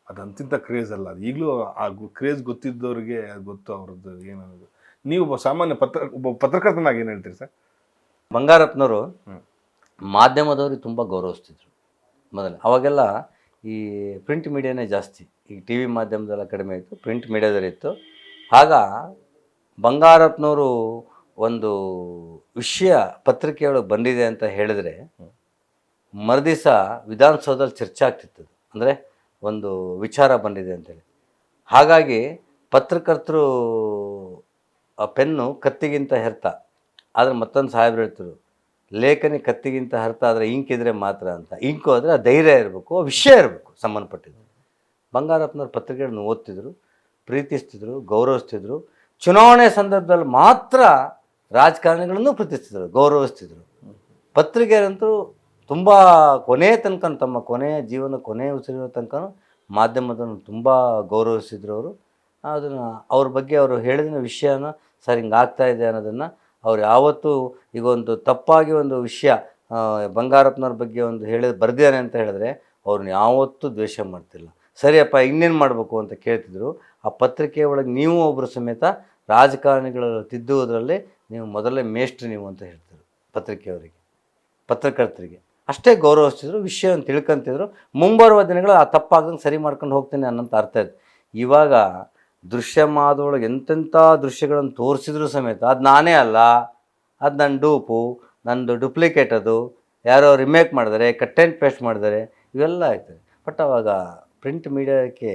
ಅದು ಅಂತಿಂತ ಕ್ರೇಜ್ ಅಲ್ಲ, ಅದು ಈಗಲೂ ಆ ಕ್ರೇಜ್ ಗೊತ್ತಿದ್ದವ್ರಿಗೆ ಅದು ಗೊತ್ತು ಅವ್ರದ್ದು ಏನನ್ನೋದು. ನೀವು ಒಬ್ಬ ಸಾಮಾನ್ಯ ಒಬ್ಬ ಪತ್ರಕರ್ತನಾಗಿ ಏನು ಹೇಳ್ತೀರಿ ಸರ್? ಬಂಗಾರಪ್ಪನವರು ಮಾಧ್ಯಮದವ್ರಿಗೆ ತುಂಬ ಗೌರವಿಸ್ತಿದ್ರು ಮೊದಲು. ಅವಾಗೆಲ್ಲ ಈ ಪ್ರಿಂಟ್ ಮೀಡಿಯಾನೇ ಜಾಸ್ತಿ, ಈಗ ಟಿ ವಿ ಮಾಧ್ಯಮದೆಲ್ಲ ಕಡಿಮೆ ಇತ್ತು, ಪ್ರಿಂಟ್ ಮೀಡಿಯಾದಲ್ಲಿತ್ತು. ಆಗ ಬಂಗಾರಪ್ಪನವರು ಒಂದು ವಿಷಯ ಪತ್ರಿಕೆಯೊಳಗೆ ಬಂದಿದೆ ಅಂತ ಹೇಳಿದ್ರೆ ಮರುದಿವಸ ವಿಧಾನಸೌಧದಲ್ಲಿ ಚರ್ಚೆ ಆಗ್ತಿತ್ತು. ಅಂದರೆ ಒಂದು ವಿಚಾರ ಬಂದಿದೆ ಅಂತೇಳಿ. ಹಾಗಾಗಿ ಪತ್ರಕರ್ತರು ಆ ಪೆನ್ನು ಕತ್ತಿಗಿಂತ ಹೆರ್ತ, ಆದರೆ ಮತ್ತೊಂದು ಸಾಹೇಬ್ರು ಹೇಳ್ತಿದ್ರು, ಲೇಖನಿ ಕತ್ತಿಗಿಂತ ಹರ್ತ ಆದರೆ ಇಂಕಿದ್ರೆ ಮಾತ್ರ ಅಂತ. ಇಂಕು ಆದರೆ ಆ ಧೈರ್ಯ ಇರಬೇಕು, ಆ ವಿಷಯ ಇರಬೇಕು ಸಂಬಂಧಪಟ್ಟಿದ್ದು. ಬಂಗಾರಪ್ಪನವ್ರ ಪತ್ರಿಕೆಗಳನ್ನು ಓದ್ತಿದ್ರು, ಪ್ರೀತಿಸ್ತಿದ್ರು, ಗೌರವಿಸ್ತಿದ್ರು. ಚುನಾವಣೆ ಸಂದರ್ಭದಲ್ಲಿ ಮಾತ್ರ ರಾಜಕಾರಣಿಗಳನ್ನು ಪ್ರೀತಿಸ್ತಿದ್ರು, ಗೌರವಿಸ್ತಿದ್ರು. ಪತ್ರಿಕೆಯರಂತೂ ತುಂಬ ಕೊನೆಯ ತನಕ, ತಮ್ಮ ಕೊನೆಯ ಜೀವನ ಕೊನೆಯ ಉಸಿರಿರೋ ತನಕ ಮಾಧ್ಯಮದನ್ನು ತುಂಬ ಗೌರವಿಸಿದ್ರು ಅವರು. ಅದನ್ನು ಅವ್ರ ಬಗ್ಗೆ ಅವರು ಹೇಳಿದ ವಿಷಯನ ಸರ್ ಹಿಂಗೆ ಆಗ್ತಾಯಿದೆ ಅನ್ನೋದನ್ನು ಅವ್ರು ಯಾವತ್ತೂ, ಈಗ ಒಂದು ತಪ್ಪಾಗಿ ಒಂದು ವಿಷಯ ಬಂಗಾರಪ್ಪನವ್ರ ಬಗ್ಗೆ ಒಂದು ಬರ್ದಿದ್ದಾನೆ ಅಂತ ಹೇಳಿದ್ರೆ ಅವ್ರನ್ನ ಯಾವತ್ತೂ ದ್ವೇಷ ಮಾಡ್ತಿಲ್ಲ. ಸರಿಯಪ್ಪ ಇನ್ನೇನು ಮಾಡಬೇಕು ಅಂತ ಕೇಳ್ತಿದ್ರು. ಆ ಪತ್ರಿಕೆ ಒಳಗೆ ನೀವು ಒಬ್ಬರು ಸಮೇತ ರಾಜಕಾರಣಿಗಳು ತಿದ್ದುವುದರಲ್ಲಿ ನೀವು ಮೊದಲೇ ಮೇಷ್ಟ್ರು ನೀವು ಅಂತ ಹೇಳ್ತಿದ್ರು ಪತ್ರಿಕೆಯವರಿಗೆ, ಪತ್ರಕರ್ತರಿಗೆ. ಅಷ್ಟೇ ಗೌರವಿಸ್ತಿದ್ರು, ವಿಷಯವನ್ನು ತಿಳ್ಕೊಂತಿದ್ರು. ಮುಂಬರುವ ದಿನಗಳು ಆ ತಪ್ಪಾಗ್ದಂಗೆ ಸರಿ ಮಾಡ್ಕೊಂಡು ಹೋಗ್ತೀನಿ ಅನ್ನೋಂಥ ಅರ್ಥ ಇದೆ. ಇವಾಗ ದೃಶ್ಯ ಮಾದೊಳಗೆ ಎಂತೆಂಥ ದೃಶ್ಯಗಳನ್ನು ತೋರಿಸಿದ್ರು ಸಮೇತ ಅದು ನಾನೇ ಅಲ್ಲ, ಅದು ನನ್ನ ಡೂಪು, ನಂದು ಡುಪ್ಲಿಕೇಟ್, ಅದು ಯಾರೋ ರಿಮೇಕ್ ಮಾಡಿದರೆ, ಕಟ್ ಆ್ಯಂಡ್ ಪೇಸ್ಟ್ ಮಾಡಿದರೆ, ಇವೆಲ್ಲ ಆಗ್ತದೆ. ಬಟ್ ಅವಾಗ ಪ್ರಿಂಟ್ ಮೀಡಿಯಾಕ್ಕೆ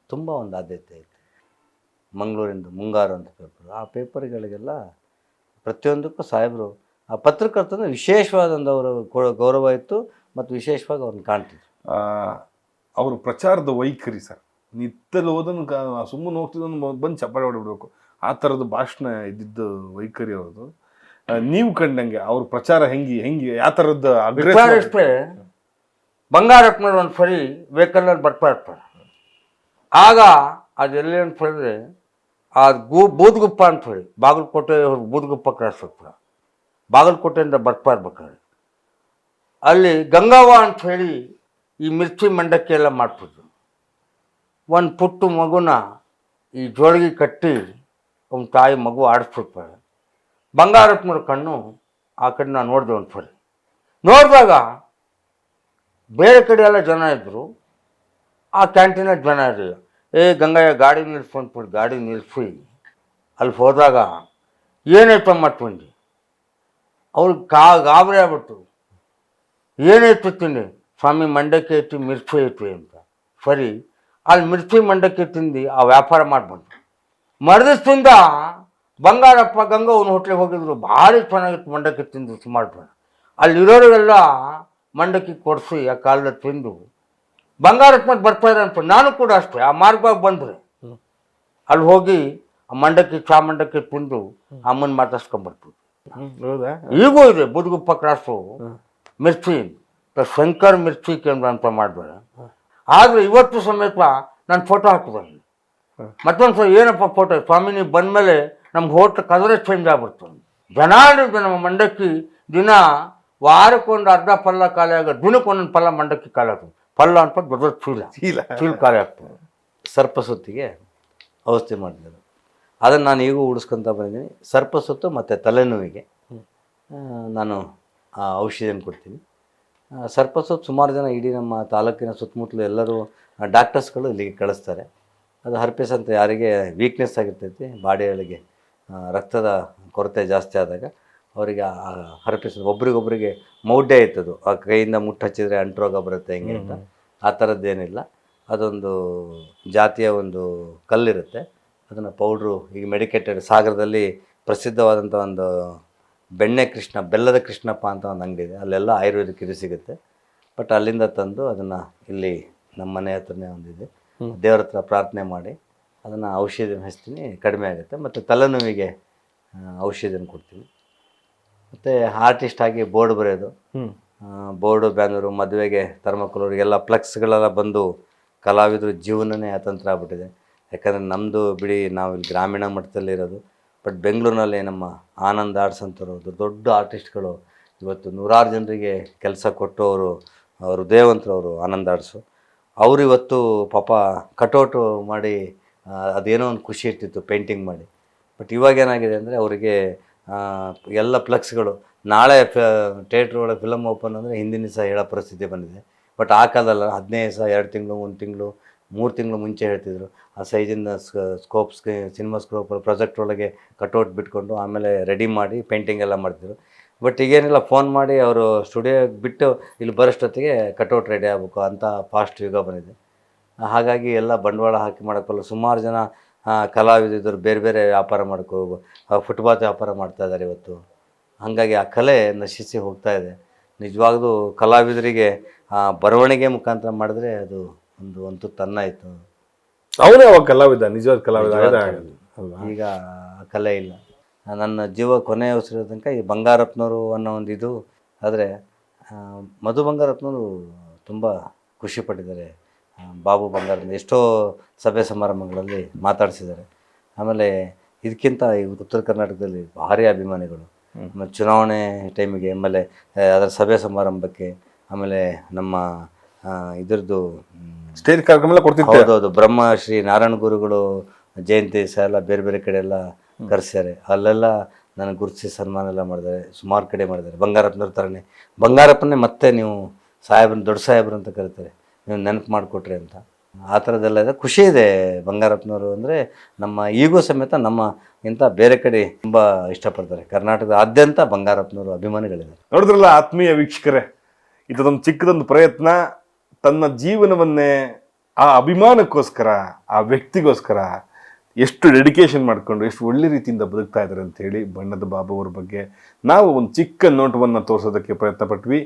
ತುಂಬ ಒಂದು ಆದ್ಯತೆ ಐತೆ. ಮಂಗಳೂರಿಂದ ಮುಂಗಾರು ಅಂತ ಪೇಪರ್, ಆ ಪೇಪರ್ಗಳಿಗೆಲ್ಲ ಪ್ರತಿಯೊಂದಕ್ಕೂ ಸಾಹೇಬರು ಆ ಪತ್ರಕರ್ತನ ವಿಶೇಷವಾದಂಥ ಅವರ ಗೌರವ ಇತ್ತು ಮತ್ತು ವಿಶೇಷವಾಗಿ ಅವ್ರನ್ನ ಕಾಣ್ತಿದ್ರು. ಅವರು ಪ್ರಚಾರದ ವೈಖರಿ ಸರ್, ನಿತ್ತಲ್ಲಿ ಹೋದನ್ನು ಸುಮ್ಮನೆ ಹೋಗ್ತಿದ್ದನ್ನು ಬಂದು ಚಪ್ಪಾಳೆ ಹೊಡಿಬಿಡ್ಬೇಕು, ಆ ಥರದ ಭಾಷಣ ಇದ್ದಿದ್ದು ವೈಖರಿ ಅವ್ರದ್ದು. ನೀವು ಕಂಡಂಗೆ ಅವ್ರ ಪ್ರಚಾರ ಹೆಂಗೆ ಯಾವ ಥರದ್ದು ಅಷ್ಟೇ. ಬಂಗಾರಪ್ಪನವ್ರು ಒಂದು ಸರಿ ವೆಹಿಕಲ್ನಲ್ಲಿ ಬರ್ತಾ ಇರ್ತಾರೆ. ಆಗ ಅದೆಲ್ಲಿ ಅಂತ ಹೇಳಿದ್ರೆ ಆ ಬೂದ್ಗುಪ್ಪ ಅಂತ ಹೇಳಿ, ಬಾಗಲಕೋಟೆ ಬೂದ್ಗುಪ್ಪ ಕ್ರಾಸ್ ಹೋಗ್ತಾರೆ. ಬಾಗಲಕೋಟೆಯಿಂದ ಬರ್ತಾ ಇರ್ಬೇಕಾದ್ರೆ ಅಲ್ಲಿ ಗಂಗವ್ವ ಅಂತ ಹೇಳಿ ಈ ಮಿರ್ಚಿ ಮಂಡಕ್ಕಿ ಎಲ್ಲ ಮಾಡ್ತಿದ್ರು. ಒಂದು ಪುಟ್ಟು ಮಗುನ ಈ ಜೋಳಿಗೆ ಕಟ್ಟಿ ಒಂದು ತಾಯಿ ಮಗು ಆಡಿಸ್ತಿರ್ತಾರೆ. ಬಂಗಾರಪ್ಪನವ್ರ ಕಣ್ಣು ಆ ಕಡೆ ನಾನು ನೋಡಿದೆ ಒಂದು ಸರಿ. ನೋಡಿದಾಗ ಬೇರೆ ಕಡೆ ಎಲ್ಲ ಜನ ಇದ್ದರು, ಆ ಕ್ಯಾಂಟೀನಲ್ಲಿ ಜನ ಇರಲಿಲ್ಲ. ಗಂಗಯ್ಯ ಗಾಡಿ ನಿಲ್ಲಿಸ್ಕೊಂಡ್ಬಿಟ್ಟು ಗಾಡಿ ನಿಲ್ಲಿಸಿ ಅಲ್ಲಿ ಹೋದಾಗ ಏನಾಯ್ತು ಮಟ್ಕೊಂಡಿ ಅವ್ರಿಗೆ ಗಾಬರಿ ಆಗ್ಬಿಟ್ಟು ಏನಾಯ್ತು ತಿಂಡಿ ಸ್ವಾಮಿ ಮಂಡಕ್ಕಿ ಐತಿ ಮಿರ್ಚಿ ಐತಿ ಅಂತ. ಸರಿ ಅಲ್ಲಿ ಮಿರ್ಚಿ ಮಂಡಕ್ಕಿ ತಿಂದು ಆ ವ್ಯಾಪಾರ ಮಾಡ್ಬಂದು ಮರದಿಸ್ತಿಂದ ಬಂಗಾರಪ್ಪ ಗಂಗವ್ವನ ಹೋಟ್ಲಿಗೆ ಹೋಗಿದ್ರು. ಭಾರಿ ಚೆನ್ನಾಗಿತ್ತು ಮಂಡಕ್ಕಿ ತಿಂದು ಸುಮಾರು ಜನ. ಅಲ್ಲಿರೋರಿಗೆಲ್ಲ ಮಂಡಕ್ಕಿ ಕೊಡಿಸಿ ಆ ಕಾಲದ ತಿಂದು ಬಂಗಾರಪ್ಪ ಬರ್ತಾ ಇರೋಂತ ನಾನು ಕೂಡ ಅಷ್ಟೇ ಆ ಮಾರ್ಗವಾಗಿ ಬಂದರೆ ಅಲ್ಲಿ ಹೋಗಿ ಆ ಮಂಡಕ್ಕಿ ಚಾ ಮಂಡಕ್ಕಿ ತಿಂದು ಅಮ್ಮನ ಮಾತಾಡ್ಸ್ಕೊಂಡ್ಬರ್ತೀವಿ. ಹೌದಾ? ಈಗೂ ಇದೆ ಬುದ್ಗುಪ್ಪ ಕ್ರಾಸು ಮಿರ್ಚಿ ಶಂಕರ್ ಮಿರ್ಚಿ ಕೇಂದ್ರ ಅಂತ ಮಾಡಿದ್ರೆ. ಆದರೆ ಇವತ್ತು ಸಮೇತ ನಾನು ಫೋಟೋ ಹಾಕಿದ್ದೀನಿ. ಮತ್ತೊಂದು ಸಲ ಏನಪ್ಪ ಫೋಟೋ ಸ್ವಾಮಿ ನೀವು ಬಂದಮೇಲೆ ನಮ್ಗೆ ಹೋಟ್ಲ್ ಕಲರೇ ಚೇಂಜ್ ಆಗ್ಬಿಡ್ತು. ಜನ ನಮ್ಮ ಮಂಡಕ್ಕಿ ದಿನ ವಾರಕ್ಕೊಂದು ಅರ್ಧ ಪಲ್ಲ ಖಾಲಿ ಆಗೋದು, ದಿನಕ್ಕೆ ಒಂದೊಂದು ಪಲ್ಲ ಮಂಡಕ್ಕಿ ಖಾಲಿ ಆಗ್ತದೆ. ಪಲ್ಲ ಅಂತ ದೊಡ್ಡ ಚೀಲ ಖಾಲಿ ಆಗ್ತದೆ. ಸರ್ಪಸುತ್ತಿಗೆ ಔಷಧಿ ಮಾಡಿದ್ರು. ಅದನ್ನು ನಾನು ಈಗೂ ಉಳಿಸ್ಕೊತ ಬಂದಿದ್ದೀನಿ. ಸರ್ಪಸುತ್ತು ಮತ್ತು ತಲೆನೋವಿಗೆ ನಾನು ಆ ಔಷಧಿಯನ್ನು ಕೊಡ್ತೀನಿ. ಸರ್ಪಸುತ್ತು ಸುಮಾರು ಜನ ಇಡೀ ನಮ್ಮ ತಾಲೂಕಿನ ಸುತ್ತಮುತ್ತಲು ಎಲ್ಲರೂ ಡಾಕ್ಟರ್ಸ್ಗಳು ಇಲ್ಲಿಗೆ ಕಳಿಸ್ತಾರೆ. ಅದು ಹರ್ಪಿಸ್ ಅಂತ ಯಾರಿಗೆ ವೀಕ್ನೆಸ್ ಆಗಿರ್ತೈತಿ ಬಾಡಿಗಳಿಗೆ, ರಕ್ತದ ಕೊರತೆ ಜಾಸ್ತಿ ಆದಾಗ ಅವರಿಗೆ ಆ ಹರ್ಪಿಸ್ ಒಬ್ರಿಗೊಬ್ರಿಗೆ ಮೌಢ್ಯ ಇರ್ತದು, ಆ ಕೈಯಿಂದ ಮುಟ್ಟು ಹಚ್ಚಿದರೆ ಅಂಟ್ರೋಗ ಬರುತ್ತೆ ಹೆಂಗೆ ಅಂತ. ಆ ಥರದ್ದೇನಿಲ್ಲ. ಅದೊಂದು ಜಾತಿಯ ಒಂದು ಕಲ್ಲಿರುತ್ತೆ, ಅದನ್ನು ಪೌಡ್ರು ಈಗ ಮೆಡಿಕೇಟೆಡ್ ಸಾಗರದಲ್ಲಿ ಪ್ರಸಿದ್ಧವಾದಂಥ ಒಂದು ಬೆಣ್ಣೆ ಕೃಷ್ಣ, ಬೆಲ್ಲದ ಕೃಷ್ಣಪ್ಪ ಅಂತ ಒಂದು ಅಂಗಡಿ ಇದೆ. ಅಲ್ಲೆಲ್ಲ ಆಯುರ್ವೇದಿಕ್ ಇದು ಸಿಗುತ್ತೆ. ಬಟ್ ಅಲ್ಲಿಂದ ತಂದು ಅದನ್ನು ಇಲ್ಲಿ ನಮ್ಮ ಮನೆ ಹತ್ರನೇ ಒಂದಿದೆ, ದೇವ್ರ ಹತ್ರ ಪ್ರಾರ್ಥನೆ ಮಾಡಿ ಅದನ್ನು ಔಷಧಿನ ಹಚ್ತೀನಿ, ಕಡಿಮೆ ಆಗುತ್ತೆ. ಮತ್ತು ತಲೆನೋವಿಗೆ ಔಷಧಿನ ಕೊಡ್ತೀನಿ. ಮತ್ತು ಆರ್ಟಿಸ್ಟ್ ಆಗಿ ಬೋರ್ಡ್ ಬರೆಯೋದು, ಬೋರ್ಡು ಬ್ಯಾನರು, ಮದುವೆಗೆ ಥರ್ಮಕೋಲ್ರಿಗೆಲ್ಲ ಫ್ಲೆಕ್ಸ್ಗಳೆಲ್ಲ ಬಂದು ಕಲಾವಿದರು ಜೀವನನೇ ಅತಂತ್ರ ಆಗ್ಬಿಟ್ಟಿದೆ. ಯಾಕಂದರೆ ನಮ್ಮದು ಬಿಡಿ ನಾವು ಇಲ್ಲಿ ಗ್ರಾಮೀಣ ಮಟ್ಟದಲ್ಲಿ ಇರೋದು. ಬಟ್ ಬೆಂಗಳೂರಿನಲ್ಲಿ ನಮ್ಮ ಆನಂದ್ ಆರ್ಟ್ಸ್ ಅಂತವರು ದೊಡ್ಡ ಆರ್ಟಿಸ್ಟ್ಗಳು ಇವತ್ತು ನೂರಾರು ಜನರಿಗೆ ಕೆಲಸ ಕೊಟ್ಟು ಅವರು ಹೃದಯವಂತರವರು ಆನಂದ್ ಆರ್ಟ್ಸು. ಅವರು ಇವತ್ತು ಪಾಪ ಕಟೌಟು ಮಾಡಿ ಅದೇನೋ ಒಂದು ಖುಷಿ ಇರ್ತಿತ್ತು ಪೇಂಟಿಂಗ್ ಮಾಡಿ. ಬಟ್ ಇವಾಗ ಏನಾಗಿದೆ ಅಂದರೆ ಅವರಿಗೆ ಎಲ್ಲ ಫ್ಲೆಕ್ಸ್ಗಳು ನಾಳೆ ಥಿಯೇಟ್ರ್ ಒಳಗೆ ಫಿಲಮ್ ಓಪನ್ ಅಂದರೆ ಹಿಂದಿನ ದಿವಸ ಹೇಳೋ ಪರಿಸ್ಥಿತಿ ಬಂದಿದೆ. ಬಟ್ ಆ ಕಾಲದಲ್ಲ, 15 ದಿವಸ, 2 ತಿಂಗಳು, 1 ತಿಂಗಳು, 3 ತಿಂಗಳು ಮುಂಚೆ ಹೇಳ್ತಿದ್ರು. ಆ ಸೈಜಿಂದ ಸ್ಕೋಪ್ಸ್ಗೆ ಸಿನಿಮಾ ಸ್ಕೋಪ್ ಪ್ರೊಜೆಕ್ಟ್ ಒಳಗೆ ಕಟೌಟ್ ಬಿಟ್ಕೊಂಡು ಆಮೇಲೆ ರೆಡಿ ಮಾಡಿ ಪೇಂಟಿಂಗ್ ಎಲ್ಲ ಮಾಡ್ತಿದ್ರು. ಬಟ್ ಈಗೇನಿಲ್ಲ, ಫೋನ್ ಮಾಡಿ ಅವರು ಸ್ಟುಡಿಯೋಗೆ ಬಿಟ್ಟು ಇಲ್ಲಿ ಬರೋಷ್ಟೊತ್ತಿಗೆ ಕಟೌಟ್ ರೆಡಿ ಆಗಬೇಕು ಅಂತ ಫಾಸ್ಟ್ ಯುಗ ಬಂದಿದೆ. ಹಾಗಾಗಿ ಎಲ್ಲ ಬಂಡವಾಳ ಹಾಕಿ ಮಾಡೋಕ್ಕಲ್ಲ. ಸುಮಾರು ಜನ ಕಲಾವಿದರು ಬೇರೆ ಬೇರೆ ವ್ಯಾಪಾರ ಫುಟ್ಪಾತ್ ವ್ಯಾಪಾರ ಮಾಡ್ತಾಯಿದ್ದಾರೆ ಇವತ್ತು. ಹಾಗಾಗಿ ಆ ಕಲೆ ನಶಿಸಿ ಹೋಗ್ತಾ ಇದೆ. ನಿಜವಾಗ್ಲೂ ಕಲಾವಿದರಿಗೆ ಬರವಣಿಗೆ ಮುಖಾಂತರ ಮಾಡಿದ್ರೆ ಅದು ಒಂದು ತನ್ನ ಇತ್ತು. ಅವನೇ ಅವಾಗ ಕಲಾವಿದ, ನಿಜವಾದ ಕಲಾವಿದ. ಈಗ ಆ ಕಲೆ ಇಲ್ಲ. ನನ್ನ ಜೀವ ಕೊನೆ ಉಸಿರೋ ತನಕ ಈ ಬಂಗಾರಪ್ಪನವರು ಅನ್ನೋ ಒಂದು ಇದು. ಆದರೆ ಮಧು ಬಂಗಾರಪ್ಪನವರು ತುಂಬ ಖುಷಿಪಟ್ಟಿದ್ದಾರೆ. ಬಾಬು ಬಂಗಾರಪ್ಪ ಎಷ್ಟೋ ಸಭೆ ಸಮಾರಂಭಗಳಲ್ಲಿ ಮಾತಾಡಿಸಿದ್ದಾರೆ. ಆಮೇಲೆ ಇದಕ್ಕಿಂತ ಈ ಉತ್ತರ ಕರ್ನಾಟಕದಲ್ಲಿ ಭಾರಿ ಅಭಿಮಾನಿಗಳು. ಆಮೇಲೆ ಚುನಾವಣೆ ಟೈಮಿಗೆ, ಆಮೇಲೆ ಅದರ ಸಭೆ ಸಮಾರಂಭಕ್ಕೆ, ಆಮೇಲೆ ನಮ್ಮ ಇದ್ರದ್ದು ಸ್ಟೇಜ್ ಕಾರ್ಯಕ್ರಮ ಕೊಡ್ತಿದ್ದೆ. ಹೌದೌದು, ಬ್ರಹ್ಮಶ್ರೀ ನಾರಾಯಣ ಗುರುಗಳು ಜಯಂತಿ ಸಹ ಎಲ್ಲ ಬೇರೆ ಬೇರೆ ಕಡೆ ಎಲ್ಲ ಕರೆಸ್ಯಾರೆ. ಅಲ್ಲೆಲ್ಲ ನನಗೆ ಗುರುತಿಸಿ ಸನ್ಮಾನ ಎಲ್ಲ ಮಾಡಿದ್ದಾರೆ. ಸುಮಾರು ಕಡೆ ಮಾಡಿದ್ದಾರೆ. ಬಂಗಾರಪ್ಪನವ್ರ ಥರನೇ ಬಂಗಾರಪ್ಪನೇ ಮತ್ತೆ ನೀವು ಸಾಹೇಬ್ರನ್ನ ದೊಡ್ಡ ಸಾಹೇಬ್ರು ಅಂತ ಕರೀತಾರೆ, ನೀವು ನೆನಪು ಮಾಡಿಕೊಟ್ರಿ ಅಂತ. ಆ ಥರದ್ದೆಲ್ಲ ಇದೆ. ಖುಷಿ ಇದೆ. ಬಂಗಾರಪ್ಪನವರು ಅಂದರೆ ನಮ್ಮ ಈಗೂ ಸಮೇತ ನಮ್ಮ ಇಂಥ ಬೇರೆ ಕಡೆ ತುಂಬ ಇಷ್ಟಪಡ್ತಾರೆ. ಕರ್ನಾಟಕದಾದ್ಯಂತ ಬಂಗಾರಪ್ಪನವರು ಅಭಿಮಾನಿಗಳಿದ್ದಾರೆ. ನೋಡಿದ್ರಲ್ಲ ಆತ್ಮೀಯ ವೀಕ್ಷಕರೇ, ಇದೊಂದು ಚಿಕ್ಕದೊಂದು ಪ್ರಯತ್ನ. ತನ್ನ ಜೀವನವನ್ನೇ ಆ ಅಭಿಮಾನಕ್ಕೋಸ್ಕರ, ಆ ವ್ಯಕ್ತಿಗೋಸ್ಕರ ಎಷ್ಟು ಡೆಡಿಕೇಶನ್ ಮಾಡಿಕೊಂಡು ಎಷ್ಟು ಒಳ್ಳೆ ರೀತಿಯಿಂದ ಬದುಕ್ತಾ ಇದ್ದಾರೆ ಅಂತ ಹೇಳಿ ಬಣ್ಣದ ಬಾಬು ಅವ್ರ ಬಗ್ಗೆ ನಾವು ಒಂದು ಚಿಕ್ಕ ನೋಟವನ್ನು ತೋರಿಸೋದಕ್ಕೆ ಪ್ರಯತ್ನ ಪಟ್ವಿ.